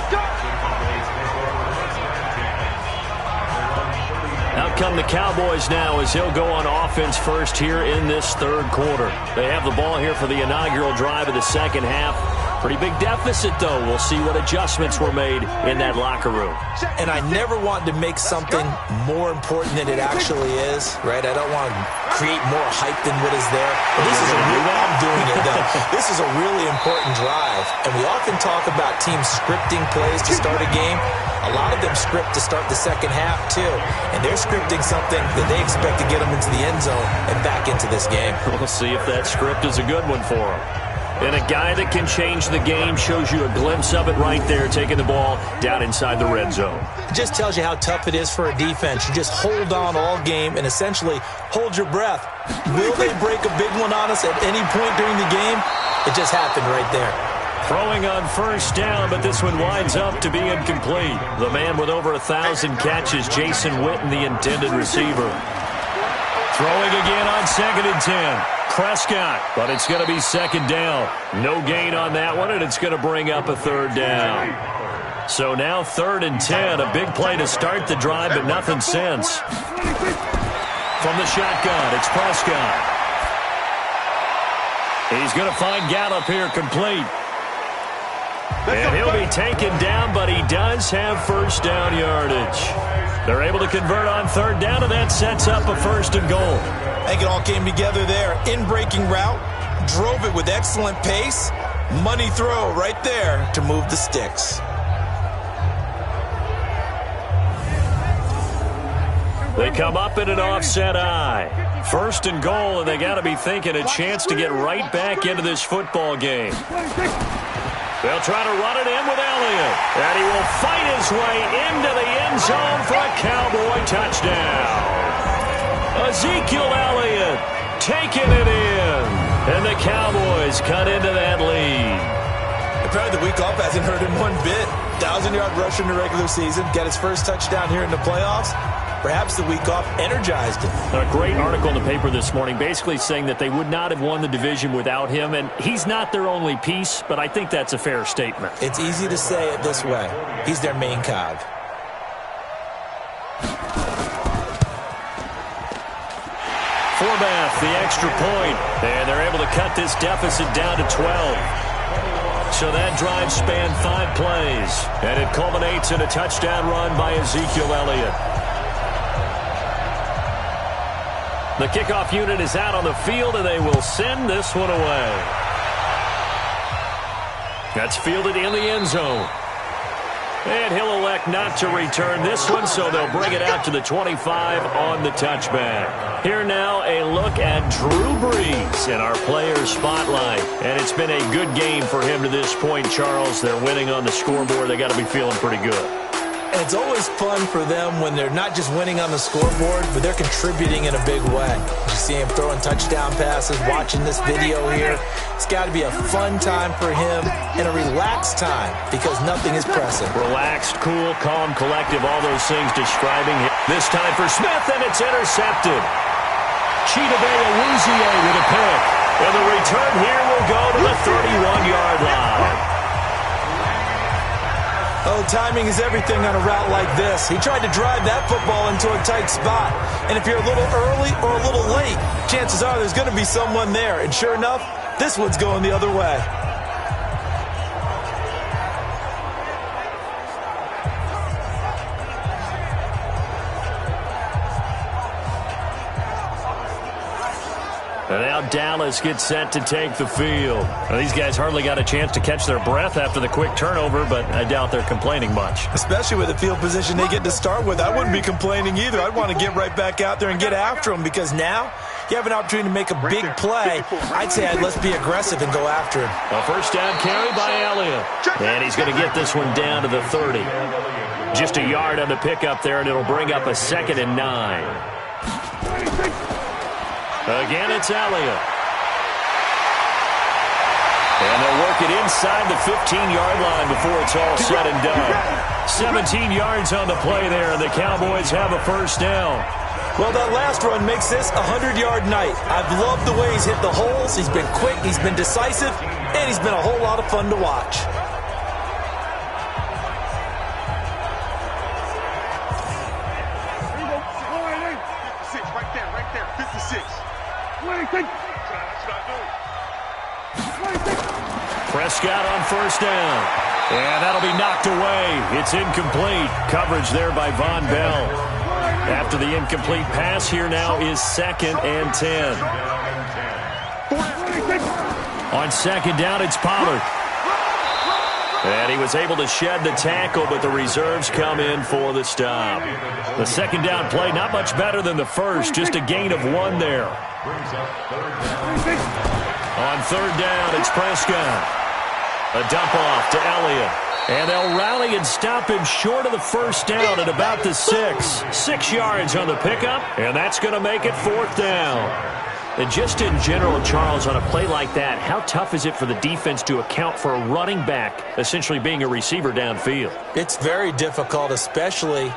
Out come the Cowboys now as he'll go on offense first here in this third quarter. They have the ball here for the inaugural drive of the second half. Pretty big deficit, though. We'll see what adjustments were made in that locker room. And I never want to make something more important than it actually is, right? I don't want to create more hype than what is there. But this is I'm doing it, though. This is a really important drive. And we often talk about teams scripting plays to start a game. A lot of them script to start the second half, too. And they're scripting something that they expect to get them into the end zone and back into this game. We'll see if that script is a good one for them. And a guy that can change the game shows you a glimpse of it right there, taking the ball down inside the red zone. It just tells you how tough it is for a defense. You just hold on all game and essentially hold your breath. Will they break a big one on us at any point during the game? It just happened right there. Throwing on first down, but this one winds up to be incomplete. The man with over 1,000 catches, Jason Witten, the intended receiver. Throwing again on 2nd and 10. Prescott, but it's going to be second down. No gain on that one, and it's going to bring up a third down. So now 3rd and 10, a big play to start the drive, but nothing since. From the shotgun, it's Prescott. He's going to find Gallup here complete. And he'll be taken down, but he does have first down yardage. They're able to convert on 3rd down, and that sets up a 1st and goal. I think it all came together there. In-breaking route, drove it with excellent pace. Money throw right there to move the sticks. They come up in an offset eye. 1st and goal, and they got to be thinking a chance to get right back into this football game. They'll try to run it in with Elliott. And he will fight his way into the end zone for a Cowboy touchdown. Ezekiel Elliott taking it in. And the Cowboys cut into that lead. Apparently the week off hasn't hurt him one bit. 1,000-yard rusher in the regular season. Got his first touchdown here in the playoffs. Perhaps the week off energized him. A great article in the paper this morning basically saying that they would not have won the division without him. And he's not their only piece, but I think that's a fair statement. It's easy to say it this way. He's their main cog. Forbath, the extra point. And they're able to cut this deficit down to 12. So that drive spanned 5 plays. And it culminates in a touchdown run by Ezekiel Elliott. The kickoff unit is out on the field, and they will send this one away. That's fielded in the end zone. And he'll elect not to return this one, so they'll bring it out to the 25 on the touchback. Here now, a look at Drew Brees in our player spotlight. And it's been a good game for him to this point, Charles. They're winning on the scoreboard. They got to be feeling pretty good. And it's always fun for them when they're not just winning on the scoreboard, but they're contributing in a big way. You see him throwing touchdown passes, watching this video here. It's got to be a fun time for him and a relaxed time because nothing is pressing. Relaxed, cool, calm, collective, all those things describing him. This time for Smith, and it's intercepted. Chidobe Awuzie with a pick. And the return here will go to the 31-yard line. Oh, timing is everything on a route like this. He tried to drive that football into a tight spot. And if you're a little early or a little late, chances are there's going to be someone there. And sure enough, this one's going the other way. And now Dallas gets set to take the field. Now, these guys hardly got a chance to catch their breath after the quick turnover, but I doubt they're complaining much. Especially with the field position they get to start with. I wouldn't be complaining either. I'd want to get right back out there and get after them because now you have an opportunity to make a big play. I'd say let's be aggressive and go after him. A first down carry by Elliott. And he's going to get this one down to the 30. Just a yard on the pickup there, and it'll bring up a 2nd and 9. Again, it's Elliott. And they'll work it inside the 15-yard line before it's all said and done. 17 yards on the play there, and the Cowboys have a first down. Well, that last run makes this a 100-yard night. I've loved the way he's hit the holes. He's been quick, he's been decisive, and he's been a whole lot of fun to watch. Prescott on first down. And that'll be knocked away. It's incomplete. Coverage there by Von Bell. After the incomplete pass, here now is 2nd and 10. On second down, it's Pollard. And he was able to shed the tackle, but the reserves come in for the stop. The second down play, not much better than the first, just a gain of 1 there. On third down, it's Prescott. A dump off to Elliott. And they'll rally and stop him short of the first down at about the 6. 6 yards on the pickup, and that's going to make it 4th down. And just in general, Charles, on a play like that, how tough is it for the defense to account for a running back essentially being a receiver downfield? It's very difficult, especially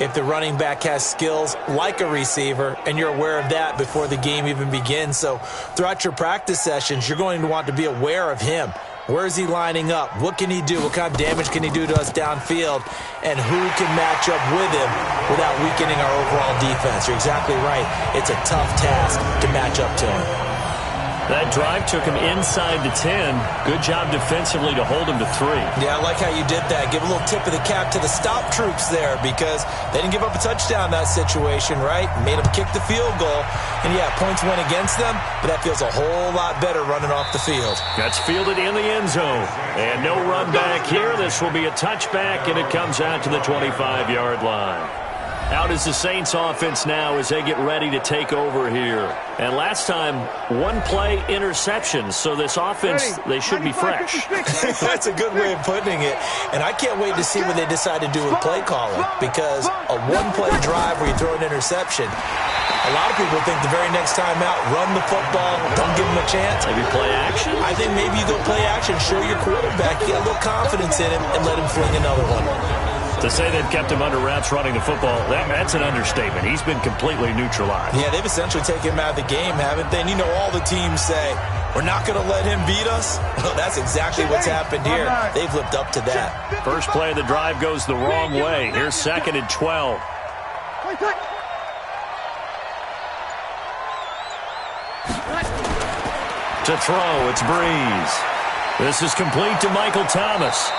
if the running back has skills like a receiver, and you're aware of that before the game even begins. So throughout your practice sessions, you're going to want to be aware of him. Where is he lining up? What can he do? What kind of damage can he do to us downfield? And who can match up with him without weakening our overall defense? You're exactly right. It's a tough task to match up to him. That drive took him inside the 10. Good job defensively to hold him to 3. Yeah, I like how you did that. Give a little tip of the cap to the stop troops there because they didn't give up a touchdown in that situation, right? Made them kick the field goal. And, yeah, points went against them, but that feels a whole lot better running off the field. That's fielded in the end zone. And no run back here. This will be a touchback, and it comes out to the 25-yard line. Out is the Saints offense now as they get ready to take over here. And last time, 1 play interception. So this offense, they should be fresh. That's a good way of putting it. And I can't wait to see what they decide to do with play calling. Because a 1-play drive where you throw an interception, A lot of people think the very next time out, run the football, don't give him a chance. Maybe play action? I think maybe you go play action, show your quarterback, get a little confidence in him, and let him fling another one. To say they've kept him under wraps running the football, that's an understatement. He's been completely neutralized. Yeah, they've essentially taken him out of the game, haven't they? And you know all the teams say, we're not going to let him beat us. Well, that's exactly what's happened here. They've lived up to that. First play of the drive goes the wrong way. Here's 2nd and 12. To throw, it's Breeze. This is complete to Michael Thomas.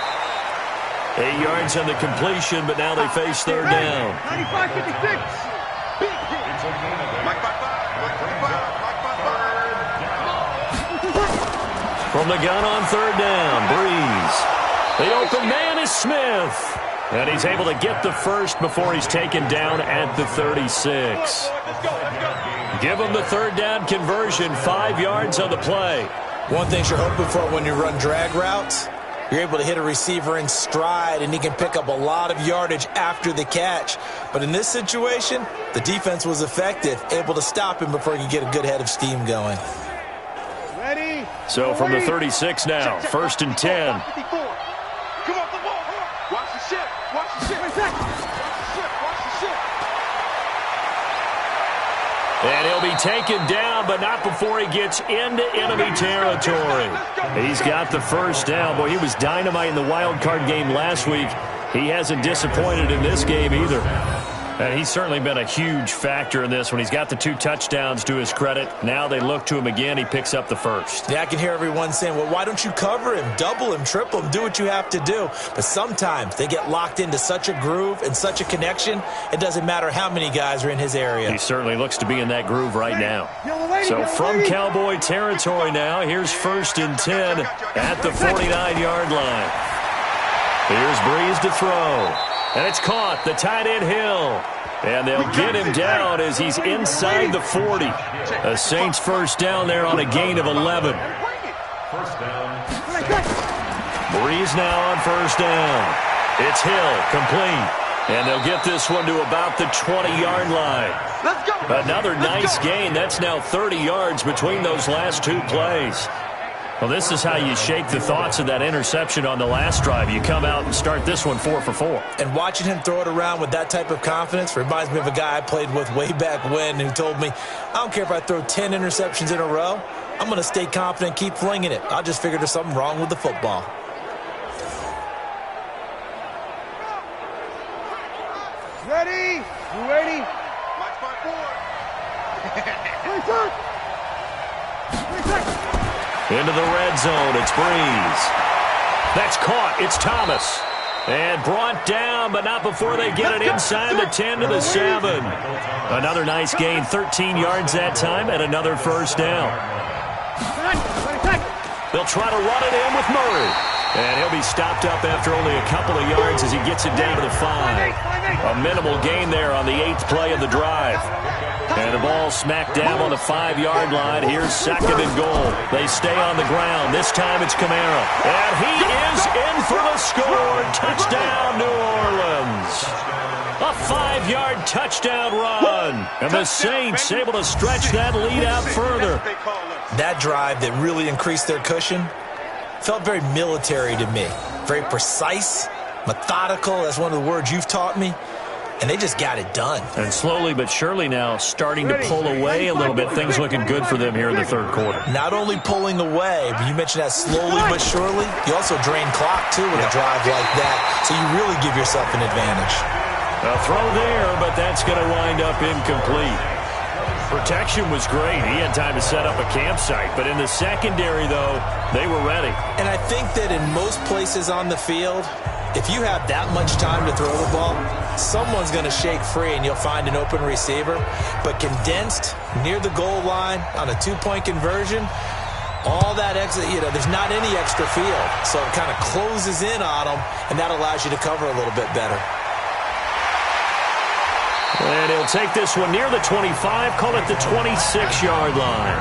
8 yards on the completion, but now they face 3rd down. 95-56. From the gun on 3rd down, Breeze. The open man is Smith. And he's able to get the first before he's taken down at the 36. Give him the 3rd down conversion, 5 yards on the play. One thing you're hoping for when you run drag routes, you're able to hit a receiver in stride, and he can pick up a lot of yardage after the catch. But in this situation, the defense was effective, able to stop him before he could get a good head of steam going. Ready? So from the 36 now, 1st and 10. 54. Come on, the ball. Watch the ship. Watch the ship. Watch the ship. Watch the ship. And he'll be taken down, but not before he gets into enemy territory. He's got the first down. Boy, he was dynamite in the wild card game last week. He hasn't disappointed in this game either. And he's certainly been a huge factor in this when he's got the 2 touchdowns to his credit. Now they look to him again. He picks up the first. Yeah, I can hear everyone saying, well, why don't you cover him, double him, triple him, do what you have to do. But sometimes they get locked into such a groove and such a connection, it doesn't matter how many guys are in his area. He certainly looks to be in that groove right now. So from Cowboy territory now, here's 1st and 10 at the 49-yard line. Here's Breeze to throw. And it's caught, the tight end Hill. And they'll get him down as he's inside the 40. The Saints first down there on a gain of 11. First down. Breeze now on 1st down. It's Hill, complete. And they'll get this one to about the 20-yard line. Another nice gain. That's now 30 yards between those last 2 plays. Well, this is how you shake the thoughts of that interception on the last drive. You come out and start this one 4 for 4. And watching him throw it around with that type of confidence reminds me of a guy I played with way back when who told me, I don't care if I throw 10 interceptions in a row. I'm going to stay confident, keep flinging it. I just figured there's something wrong with the football. Ready? You ready? Watch my board. Into the red zone, it's Breeze. That's caught, it's Thomas. And brought down, but not before they get it inside the 10 to the 7. Another nice gain, 13 yards that time, and another first down. They'll try to run it in with Murray. And he'll be stopped up after only a couple of yards as he gets it down to the 5. A minimal gain there on the 8th play of the drive. And the ball smacked down on the 5-yard line. Here's 2nd and goal. They stay on the ground. This time it's Kamara. And he is in for the score. Touchdown, New Orleans. A 5-yard touchdown run. And the Saints able to stretch that lead out further. That drive that really increased their cushion felt very military to me. Very precise, methodical. That's one of the words you've taught me. And they just got it done. And slowly but surely now starting to pull away a little bit. Things looking good for them here in the 3rd quarter. Not only pulling away, but you mentioned that slowly but surely. You also drain clock, too, with a drive like that. So you really give yourself an advantage. A throw there, but that's going to wind up incomplete. Protection was great. He had time to set up a campsite. But in the secondary, though, they were ready. And I think that in most places on the field, if you have that much time to throw the ball, someone's going to shake free and you'll find an open receiver. But condensed near the goal line on a 2-point conversion, all that extra, there's not any extra field. So it kind of closes in on them, and that allows you to cover a little bit better. And he'll take this one near the 25, call it the 26-yard line.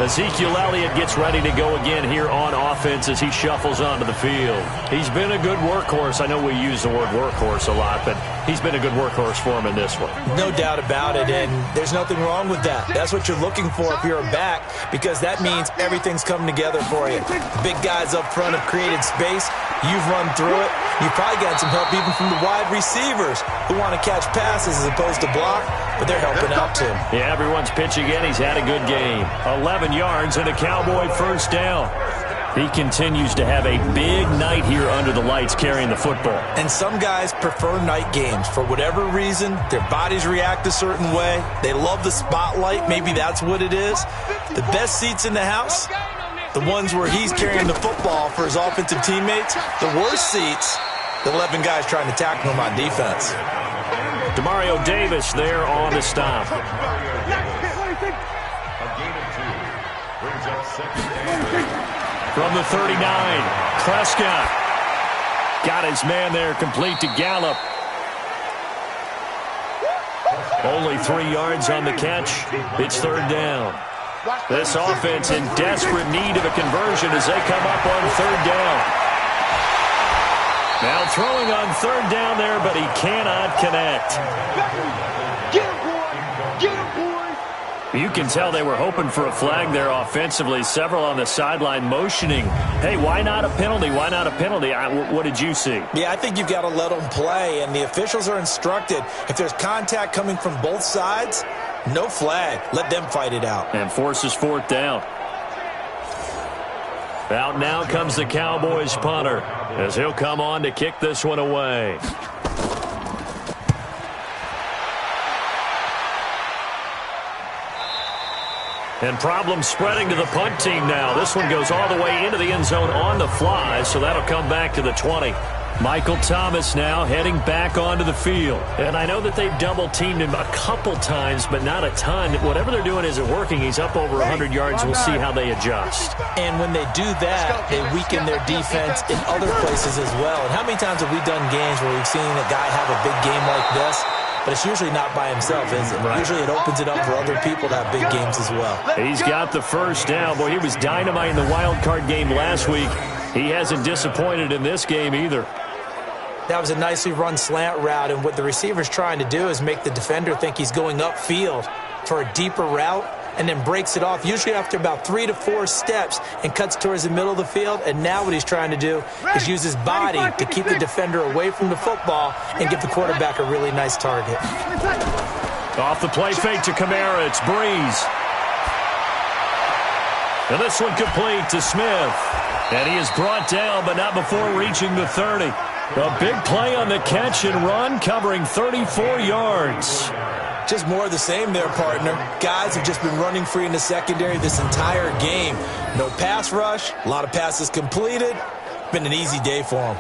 Ezekiel Elliott gets ready to go again here on offense as he shuffles onto the field. He's been a good workhorse. I know we use the word workhorse a lot, but he's been a good workhorse for him in this one. No doubt about it, and there's nothing wrong with that. That's what you're looking for if you're a back, because that means everything's coming together for you. Big guys up front have created space. You've run through it. You've probably gotten some help even from the wide receivers who want to catch passes as opposed to block, but they're helping out too. Yeah, everyone's pitching in. He's had a good game. 11 yards and a Cowboy first down. He continues to have a big night here under the lights carrying the football. And some guys prefer night games. For whatever reason, their bodies react a certain way. They love the spotlight. Maybe that's what it is. The best seats in the house, the ones where he's carrying the football for his offensive teammates. The worst seats, the 11 guys trying to tackle him on defense. Demario Davis there on the stop. From the 39, Prescott got his man there, complete to Gallup. Only 3 yards on the catch. It's third down. This offense in desperate need of a conversion as they come up on third down. Now throwing on third down there, but he cannot connect. Get him, boy! Get him, boy! You can tell they were hoping for a flag there offensively. Several on the sideline motioning, hey, why not a penalty? Why not a penalty? What did you see? Yeah, I think you've got to let them play, and the officials are instructed. If there's contact coming from both sides, no flag. Let them fight it out. And forces fourth down. Out now comes the Cowboys punter as he'll come on to kick this one away. And problems spreading to the punt team now. This one goes all the way into the end zone on the fly, so that'll come back to the 20. Michael Thomas now heading back onto the field. And I know that they've double-teamed him a couple times, but not a ton. Whatever they're doing isn't working. He's up over 100 yards. We'll see how they adjust. And when they do that, they weaken their defense in other places as well. And how many times have we done games where we've seen a guy have a big game like this? But it's usually not by himself, is it? Right. Usually it opens it up for other people to have big games as well. He's got the first down. Boy, he was dynamite in the wild card game last week. He hasn't disappointed in this game either. That was a nicely run slant route, and what the receiver's trying to do is make the defender think he's going upfield for a deeper route, and then breaks it off, usually after about 3 to 4 steps, and cuts towards the middle of the field. And now what he's trying to do is use his body to keep the defender away from the football and give the quarterback a really nice target. Off the play fake to Kamara, it's Breeze. And this one complete to Smith. And he is brought down, but not before reaching the 30. A big play on the catch and run, covering 34 yards. Just more of the same there, partner. Guys have just been running free in the secondary this entire game. No pass rush, a lot of passes completed. Been an easy day for them.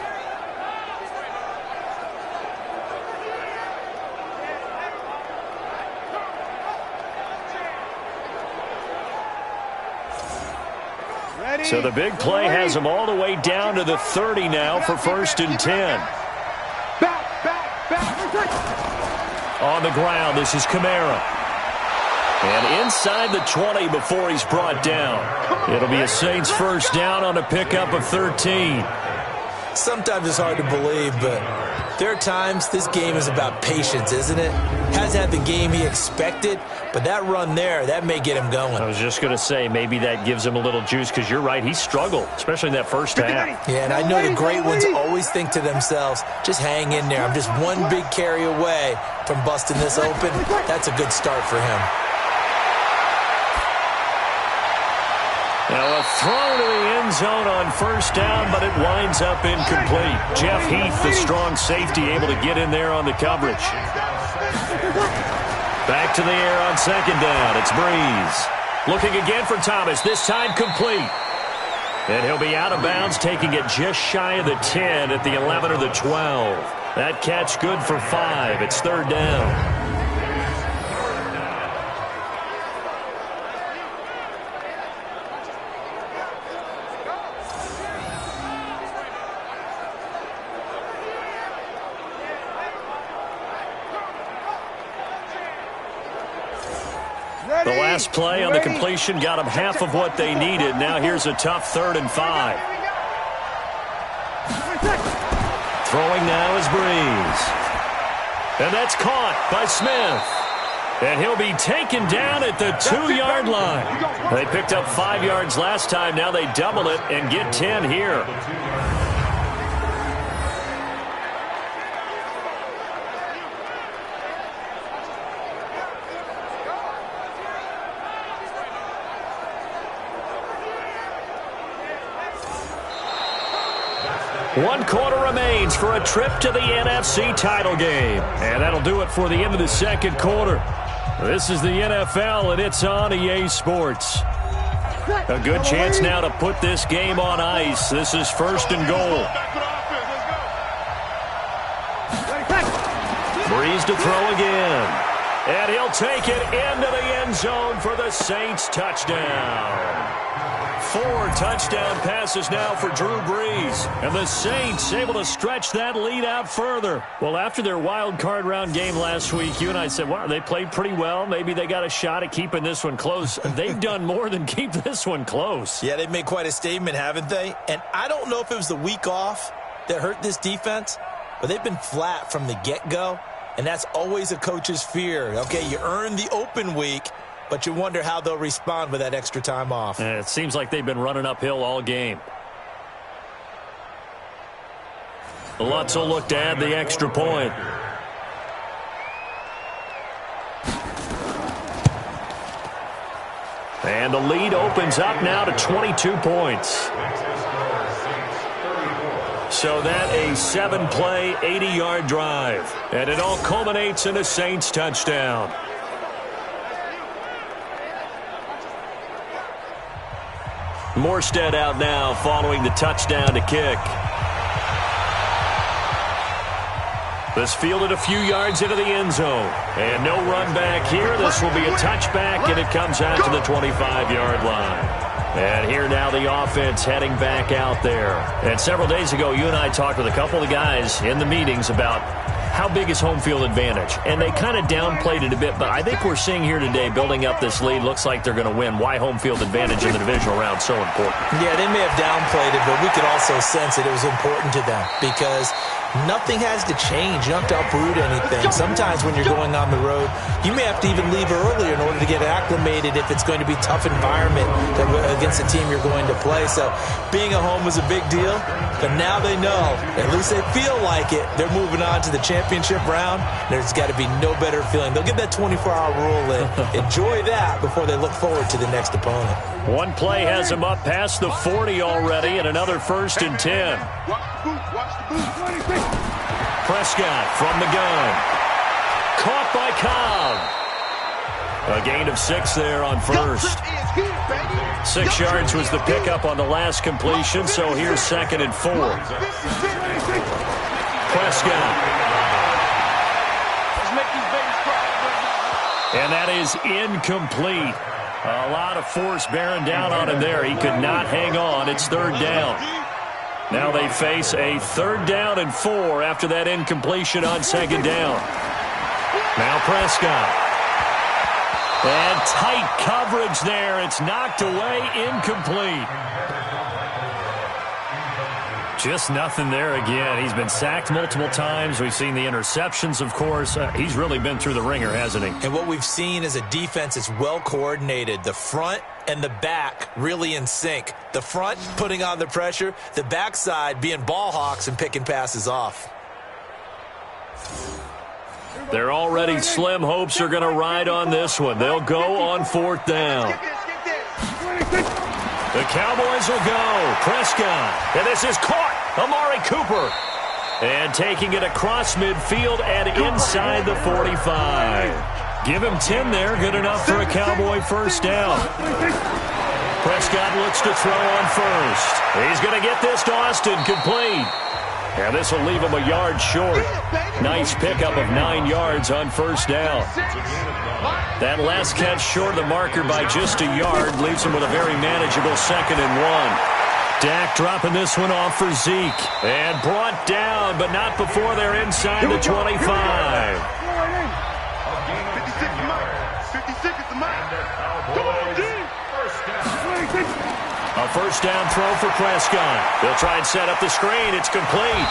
So the big play has them all the way down to the 30 now for 1st and 10. On the ground, this is Kamara. And inside the 20 before he's brought down. It'll be a Saints first down on a pickup of 13. Sometimes it's hard to believe, but there are times this game is about patience, isn't it? Hasn't had the game he expected, but that run there, that may get him going. I was just going to say, maybe that gives him a little juice, because you're right, he struggled, especially in that first half. Yeah, and I know the great ones always think to themselves, just hang in there. I'm just one big carry away from busting this open. That's a good start for him. Now a throw to the end zone on first down, but it winds up incomplete. Jeff Heath, the strong safety, able to get in there on the coverage. Back to the air on second down. It's Breeze. Looking again for Thomas, this time complete. And he'll be out of bounds, taking it just shy of the 10 at the 11 or the 12. That catch good for 5. It's third down. The last play on the completion got them half of what they needed. Now here's a tough 3rd and 5. Throwing now is Breeze. And that's caught by Smith. And he'll be taken down at the 2-yard line. They picked up 5 yards last time. Now they double it and get 10 here. One quarter remains for a trip to the NFC title game. And that'll do it for the end of the second quarter. This is the NFL, and it's on EA Sports. A good chance now to put this game on ice. This is 1st and goal. Breeze to throw again. And he'll take it into the end zone for the Saints touchdown. 4 touchdown passes now for Drew Brees. And the Saints able to stretch that lead out further. Well, after their wild card round game last week, you and I said, wow, they played pretty well. Maybe they got a shot at keeping this one close. They've done more than keep this one close. Yeah, they've made quite a statement, haven't they? And I don't know if it was the week off that hurt this defense, but they've been flat from the get-go. And that's always a coach's fear. Okay, you earn the open week, but you wonder how they'll respond with that extra time off. And it seems like they've been running uphill all game. Lutz will look to add the extra point. And the lead opens up now to 22 points. So that a 7-play, 80-yard drive. And it all culminates in a Saints touchdown. Morstead out now following the touchdown to kick. This fielded a few yards into the end zone. And no run back here. This will be a touchback, and it comes out to the 25-yard line. And here now the offense heading back out there. And several days ago, you and I talked with a couple of the guys in the meetings about how big is home field advantage. And they kind of downplayed it a bit, but I think we're seeing here today, building up this lead, looks like they're going to win. Why home field advantage in the divisional round so important? Yeah, they may have downplayed it, but we could also sense that it was important to them because nothing has to change. You don't have to uproot anything. Sometimes when you're going on the road, you may have to even leave earlier in order to get acclimated if it's going to be a tough environment against the team you're going to play. So being at home was a big deal, but now they know, at least they feel like it, they're moving on to the championship round. There's got to be no better feeling. They'll get that 24-hour rule in. Enjoy that before they look forward to the next opponent. One play has them up past the 40 already, and another 1st and 10. Prescott from the gun. Caught by Cobb. A gain of 6 there on first. 6 yards was the pickup on the last completion, so here's 2nd and 4. Prescott. And that is incomplete. A lot of force bearing down on him there. He could not hang on. It's 3rd down. Now they face a 3rd down and 4 after that incompletion on 2nd down. Now Prescott. And tight coverage there. It's knocked away, incomplete. Just nothing there again. He's been sacked multiple times. We've seen the interceptions, of course. He's really been through the ringer, hasn't he? And what we've seen is a defense that's well coordinated. The front and the back really in sync. The front putting on the pressure, the backside being ball hawks and picking passes off. Their already slim hopes are going to ride on this one. They'll go on 4th down. The Cowboys will go. Prescott. And this is caught. Amari Cooper. And taking it across midfield and inside the 45. Give him 10 there. Good enough for a Cowboy 1st down. Prescott looks to throw on first. He's going to get this to Austin. Complete. And this will leave him a yard short. Nice pickup of 9 yards on 1st down. That last catch short of the marker by just a yard leaves him with a very manageable 2nd and 1. Dak dropping this one off for Zeke. And brought down, but not before they're inside the 25. 56 is mine. 56 is mine. first down throw for Prescott. They'll try and set up the screen. It's complete.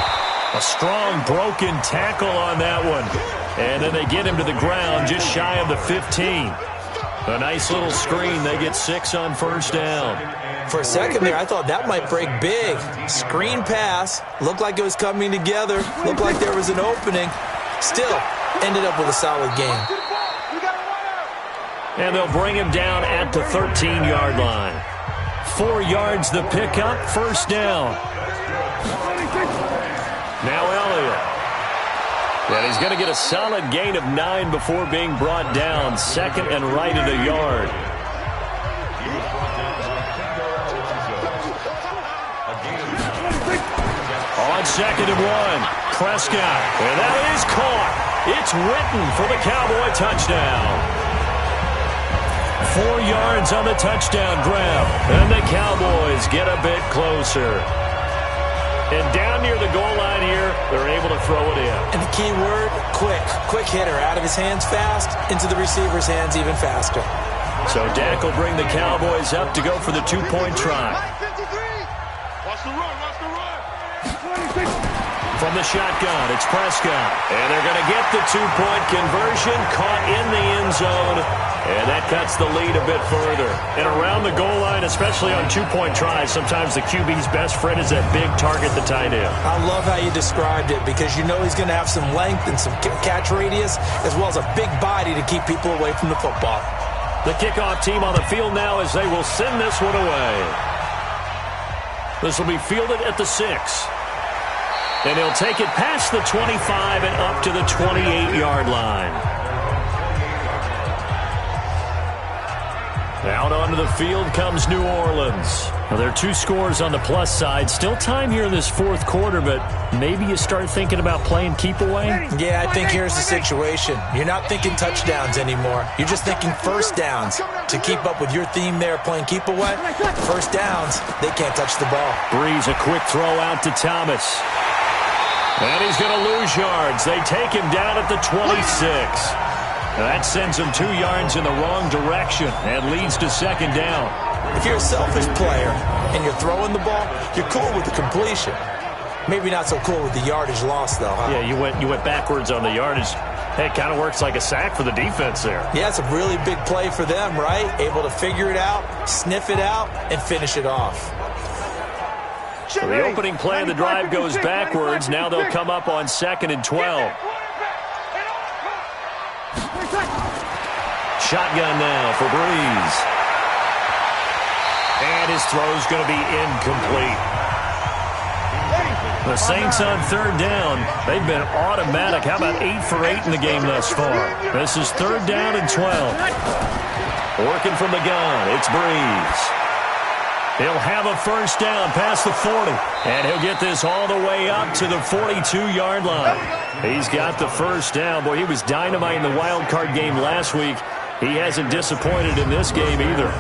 A strong broken tackle on that one. And then they get him to the ground just shy of the 15. A nice little screen. They get 6 on first down. For a second there, I thought that might break big. Screen pass. Looked like it was coming together. Looked like there was an opening. Still, ended up with a solid game. And they'll bring him down at the 13-yard line. 4 yards the pickup, first down. Now Elliott. And he's going to get a solid gain of 9 before being brought down. Second and right at a yard. On second and 1, Prescott. And that is caught. It's Witten for the Cowboy touchdown. 4 yards on the touchdown grab. And the Cowboys get a bit closer. And down near the goal line here, they're able to throw it in. And the key word, quick. Quick hitter. Out of his hands fast, into the receiver's hands even faster. So Dak will bring the Cowboys up to go for the 2-point try. Watch the run, watch the run. From the shotgun, it's Prescott. And they're going to get the 2-point conversion, caught in the end zone. And that cuts the lead a bit further. And around the goal line, especially on 2-point tries, sometimes the QB's best friend is that big target, the tight end. I love how you described it because you know he's going to have some length and some catch radius as well as a big body to keep people away from the football. The kickoff team on the field now as they will send this one away. This will be fielded at the 6. And he'll take it past the 25 and up to the 28-yard line. Out onto the field comes New Orleans. Well, there are 2 scores on the plus side. Still time here in this fourth quarter, but maybe you start thinking about playing keep away? Yeah, I think here's the situation. You're not thinking touchdowns anymore. You're just thinking first downs. To keep up with your theme there, playing keep away, first downs, they can't touch the ball. Breeze, a quick throw out to Thomas. And he's going to lose yards. They take him down at the 26. That sends him 2 yards in the wrong direction and leads to second down. If you're a selfish player and you're throwing the ball, you're cool with the completion. Maybe not so cool with the yardage loss, though, huh? Yeah, you went backwards on the yardage. Hey, it kind of works like a sack for the defense there. Yeah, it's a really big play for them, right? Able to figure it out, sniff it out, and finish it off. So the opening play of the drive goes backwards. Now they'll come up on 2nd and 12. Shotgun now for Breeze. And his throw's going to be incomplete. The Saints on third down. They've been automatic. How about 8 for 8 in the game thus far? This is 3rd down and 12. Working from the gun, it's Breeze. He'll have a first down past the 40. And he'll get this all the way up to the 42-yard line. He's got the first down. Boy, he was dynamite in the wild card game last week. He hasn't disappointed in this game either.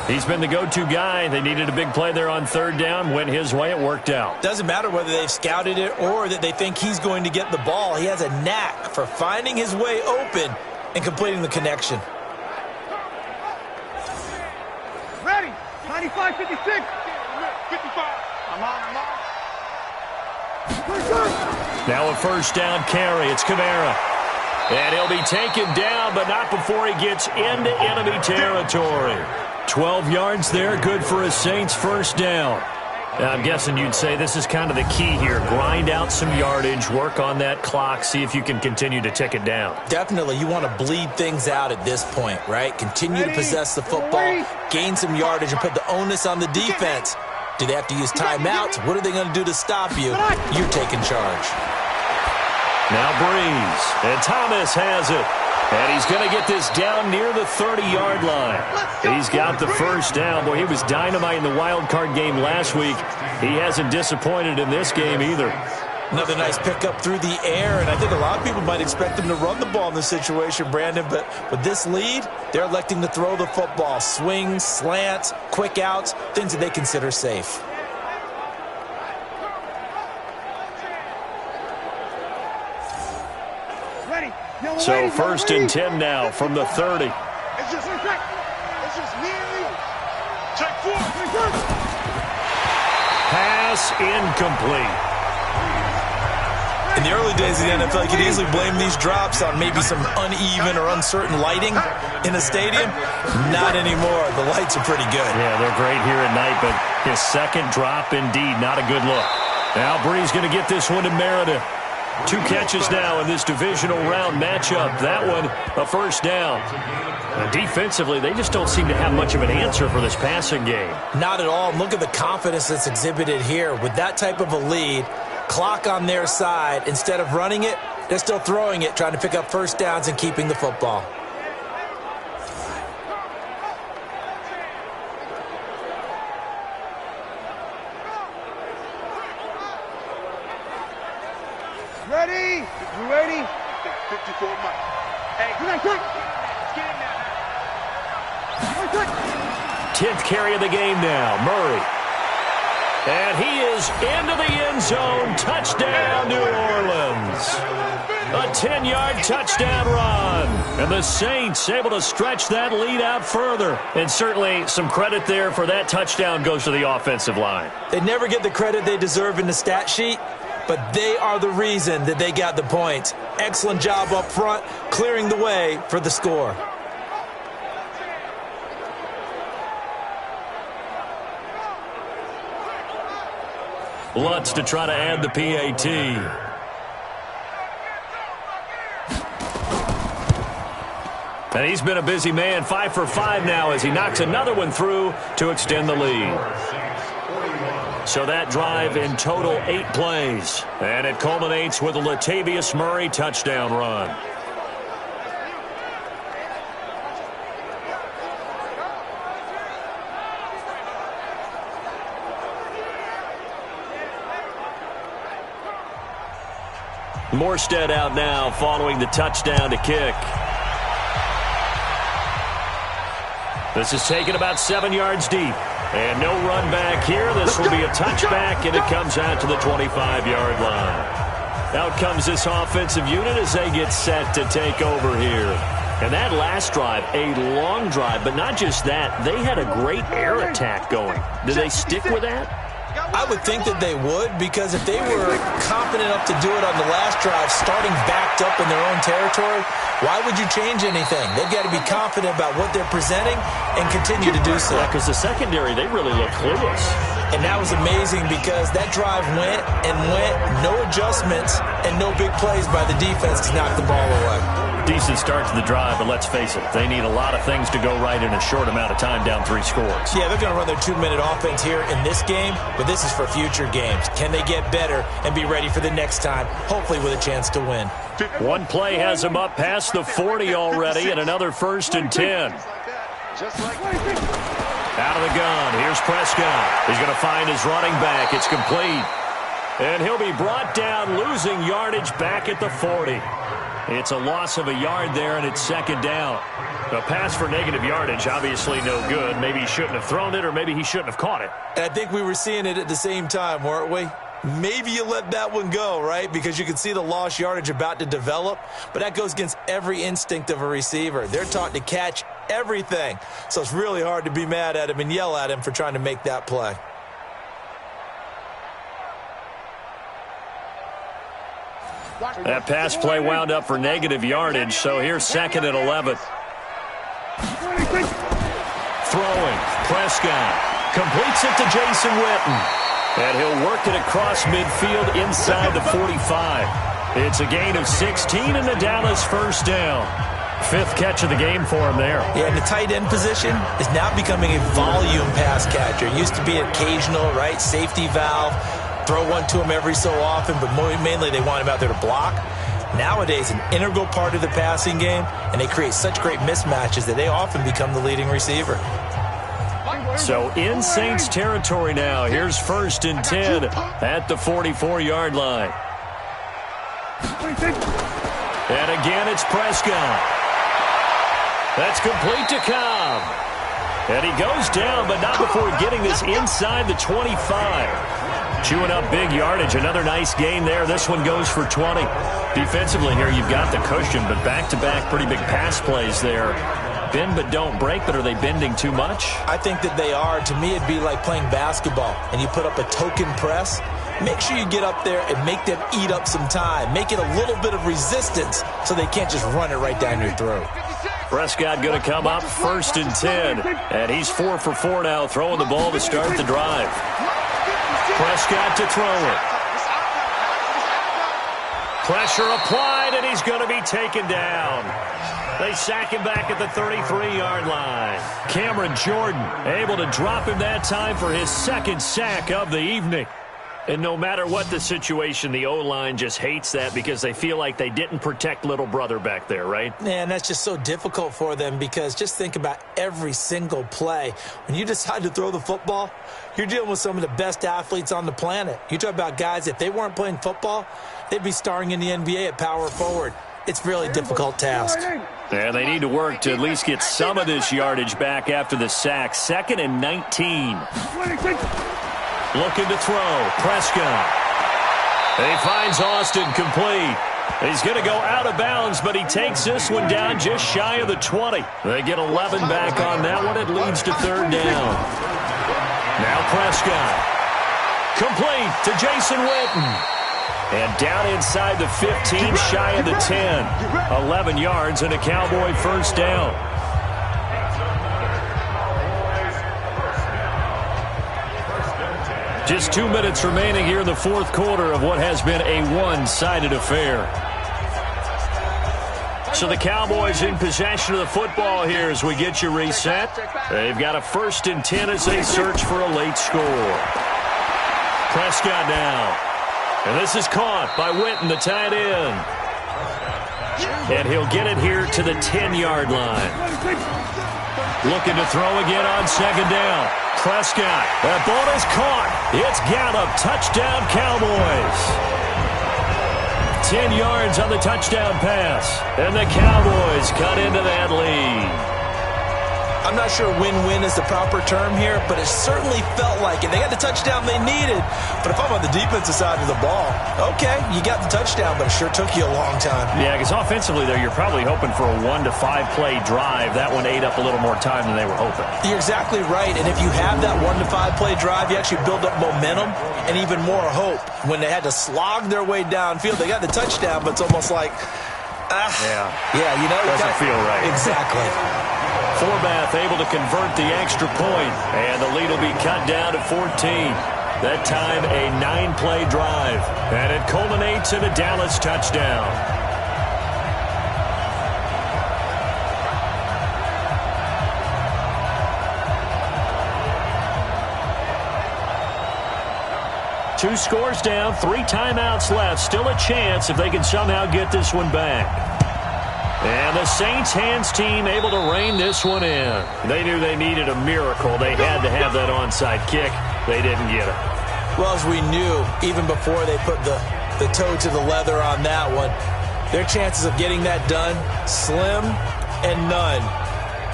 He's been the go-to guy. They needed a big play there on 3rd down. Went his way. It worked out. Doesn't matter whether they've scouted it or that they think he's going to get the ball. He has a knack for finding his way open and completing the connection. Ready. 95, 56. 55. I'm on. Now a first down carry. It's Kamara. And he'll be taken down, but not before he gets into enemy territory. 12 yards there, good for a Saints first down. Now, I'm guessing you'd say this is kind of the key here. Grind out some yardage, work on that clock, see if you can continue to tick it down. Definitely, you want to bleed things out at this point, right? Continue to possess the football, gain some yardage, and put the onus on the defense. Do they have to use timeouts? What are they going to do to stop you? You're taking charge. Now Breeze, and Thomas has it. And he's going to get this down near the 30-yard line. He's got the first down. Boy, he was dynamite in the wild card game last week. He hasn't disappointed in this game either. Another nice pickup through the air, and I think a lot of people might expect him to run the ball in this situation, Brandon, but with this lead, they're electing to throw the football. Swings, slants, quick outs, things that they consider safe. So 1st and 10 now from the 30. It's just me and you. Check 4. pass incomplete. In the early days of the NFL, you could easily blame these drops on maybe some uneven or uncertain lighting in a stadium. Not anymore. The lights are pretty good. Yeah, they're great here at night, but his second drop, indeed, not a good look. Now Bree's going to get this one to Meredith. 2 catches now in this divisional round matchup. That one, a first down. And defensively, they just don't seem to have much of an answer for this passing game. Not at all. Look at the confidence that's exhibited here. With that type of a lead, clock on their side, instead of running it, they're still throwing it, trying to pick up first downs and keeping the football. Ready? You ready? 54 Mike. Hey, quick. Get in there. Quick. 10th carry of the game now. Murray. And he is into the end zone. Touchdown, New Orleans. A 10-yard touchdown run. And the Saints able to stretch that lead out further. And certainly some credit there for that touchdown goes to the offensive line. They never get the credit they deserve in the stat sheet, but they are the reason that they got the points. Excellent job up front, clearing the way for the score. Lutz to try to add the PAT. And he's been a busy man, 5 for 5 now as he knocks another one through to extend the lead. So that drive in total 8 plays. And it culminates with a Latavius Murray touchdown run. Morstead out now following the touchdown to kick. This is taken about 7 yards deep. And no run back here. This will be a touchback, and it comes out to the 25-yard line. Out comes this offensive unit as they get set to take over here. And that last drive, a long drive, but not just that. They had a great air attack going. Did they stick with that? I would think that they would, because if they were confident enough to do it on the last drive, starting backed up in their own territory, why would you change anything? They've got to be confident about what they're presenting and continue to do so. Yeah, because the secondary, they really look clueless. And that was amazing because that drive went and went, no adjustments, and no big plays by the defense to knock the ball away. Decent start to the drive, but let's face it, they need a lot of things to go right in a short amount of time, down 3 scores. Yeah, they're going to run their 2-minute offense here in this game, but this is for future games. Can they get better and be ready for the next time, hopefully with a chance to win? One play has him up past the 40 already, and another 1st and 10. Out of the gun, here's Prescott. He's going to find his running back. It's complete. And he'll be brought down, losing yardage back at the 40. It's a loss of a yard there, and it's 2nd down. A pass for negative yardage, obviously no good. Maybe he shouldn't have thrown it, or maybe he shouldn't have caught it. And I think we were seeing it at the same time, weren't we? Maybe you let that one go, right? Because you can see the lost yardage about to develop, but that goes against every instinct of a receiver. They're taught to catch everything, so it's really hard to be mad at him and yell at him for trying to make that play. That pass play wound up for negative yardage, so here's 2nd and 11. Throwing, Prescott completes it to Jason Witten. And he'll work it across midfield inside the 45. It's a gain of 16 and the Dallas 1st down. 5th catch of the game for him there. Yeah, and the tight end position is now becoming a volume pass catcher. It used to be occasional, right? Safety valve. Throw one to him every so often, but mainly they want him out there to block. Nowadays, an integral part of the passing game, and they create such great mismatches that they often become the leading receiver. So in Saints territory now. Here's 1st and 10 at the 44-yard line. And again, it's Prescott. That's complete to Cobb. And he goes down, but not before getting this inside the 25. Chewing up big yardage. Another nice gain there. This one goes for 20. Defensively here, you've got the cushion, but back-to-back pretty big pass plays there. bend but don't break, but are they bending too much? I think that they are. To me, it'd be like playing basketball, and you put up a token press. Make sure you get up there and make them eat up some time. Make it a little bit of resistance so they can't just run it right down your throat. Prescott going to come up 1st and 10, and he's 4 for 4 now, throwing the ball to start the drive. Prescott to throw it. Pressure applied, and he's going to be taken down. They sack him back at the 33-yard line. Cameron Jordan able to drop him that time for his 2nd sack of the evening. And no matter what the situation, the O-line just hates that because they feel like they didn't protect little brother back there, right? Man, that's just so difficult for them because just think about every single play. When you decide to throw the football, you're dealing with some of the best athletes on the planet. You talk about guys, if they weren't playing football, they'd be starring in the NBA at power forward. It's a really difficult task. And they need to work to at least get some of this yardage back after the sack. 2nd and 19. Looking to throw. Prescott. He finds Austin complete. He's going to go out of bounds, but he takes this one down just shy of the 20. They get 11 back on that one. It leads to 3rd down. Now Prescott. Complete to Jason Witten. And down inside the 15, shy of the 10. 11 yards and a Cowboy 1st down. Just 2 minutes remaining here in the 4th quarter of what has been a one-sided affair. So the Cowboys in possession of the football here as we get you reset. They've got a 1st and 10 as they search for a late score. Prescott now. And this is caught by Witten, the tight end. And he'll get it here to the 10-yard line. Looking to throw again on 2nd down. Prescott. That ball is caught. It's Gallup. Touchdown, Cowboys. 10 yards on the touchdown pass. And the Cowboys cut into that lead. I'm not sure win-win is the proper term here, but it certainly felt like it. They got the touchdown they needed. But if I'm on the defensive side of the ball, okay, you got the touchdown, but it sure took you a long time. Yeah, because offensively there, you're probably hoping for a 1 to 5 play drive. That one ate up a little more time than they were hoping. You're exactly right. And if you have that 1 to 5 play drive, you actually build up momentum and even more hope. When they had to slog their way downfield, they got the touchdown, but it's almost like, yeah, you know, doesn't feel right. Exactly. Forbath able to convert the extra point, and the lead will be cut down to 14. That time a 9-play drive, and it culminates in a Dallas touchdown. Two scores down, 3 timeouts left. Still a chance if they can somehow get this one back. And the Saints hands team able to rein this one in. They knew they needed a miracle. They had to have that onside kick. They didn't get it. Well, as we knew, even before they put the toe to the leather on that one, their chances of getting that done, slim and none.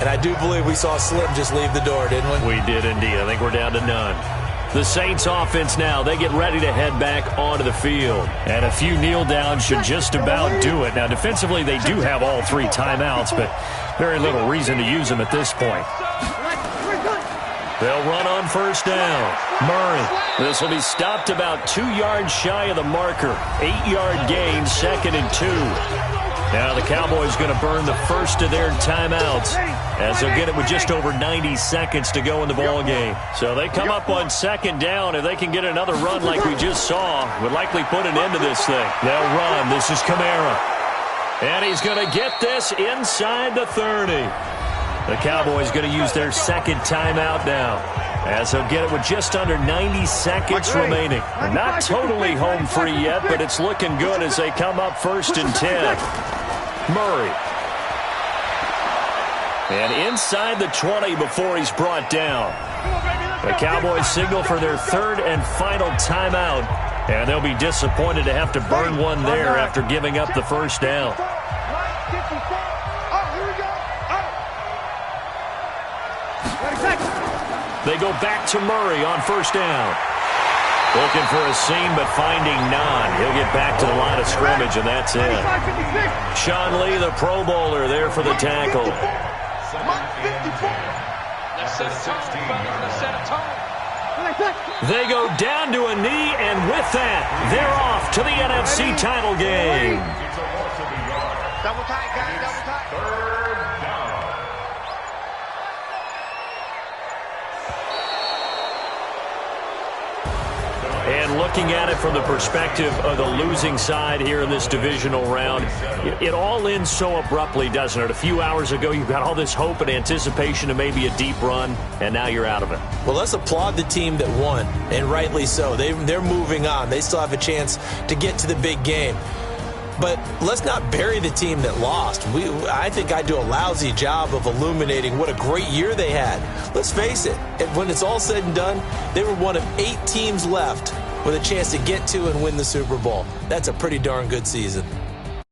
And I do believe we saw Slim just leave the door, didn't we? We did indeed. I think we're down to none. The Saints offense now, they get ready to head back onto the field. And a few kneel downs should just about do it. Now, defensively, they do have all 3 timeouts, but very little reason to use them at this point. They'll run on 1st down. Murray. This will be stopped about 2 yards shy of the marker. 8-yard gain, 2nd and 2. Now the Cowboys going to burn the first of their timeouts as they'll get it with just over 90 seconds to go in the ball game. So they come up on 2nd down. If they can get another run like we just saw, would likely put an end to this thing. They'll run. This is Kamara. And he's going to get this inside the 30. The Cowboys going to use their 2nd timeout now, as they'll get it with just under 90 seconds remaining. Not totally home free yet, but it's looking good as they come up 1st and 10. Murray. And inside the 20 before he's brought down. The Cowboys signal for their 3rd and final timeout, and they'll be disappointed to have to burn one there after giving up the 1st down. They go back to Murray on 1st down. Looking for a seam, but finding none. He'll get back to the line of scrimmage, and that's it. Sean Lee, the Pro Bowler, there for the tackle. Let's set a tone, fellas. Let's set a tone. They go down to a knee, and with that, they're off to the NFC title game. Double tight, guys, double tight. Third down. And looking at it from the perspective of the losing side here in this divisional round, it all ends so abruptly, doesn't it? A few hours ago, you got all this hope and anticipation of maybe a deep run, and now you're out of it. Well, let's applaud the team that won, and rightly so. They're moving on. They still have a chance to get to the big game. But let's not bury the team that lost. I think I do a lousy job of illuminating what a great year they had. Let's face it, when it's all said and done, they were one of 8 teams left with a chance to get to and win the Super Bowl. That's a pretty darn good season.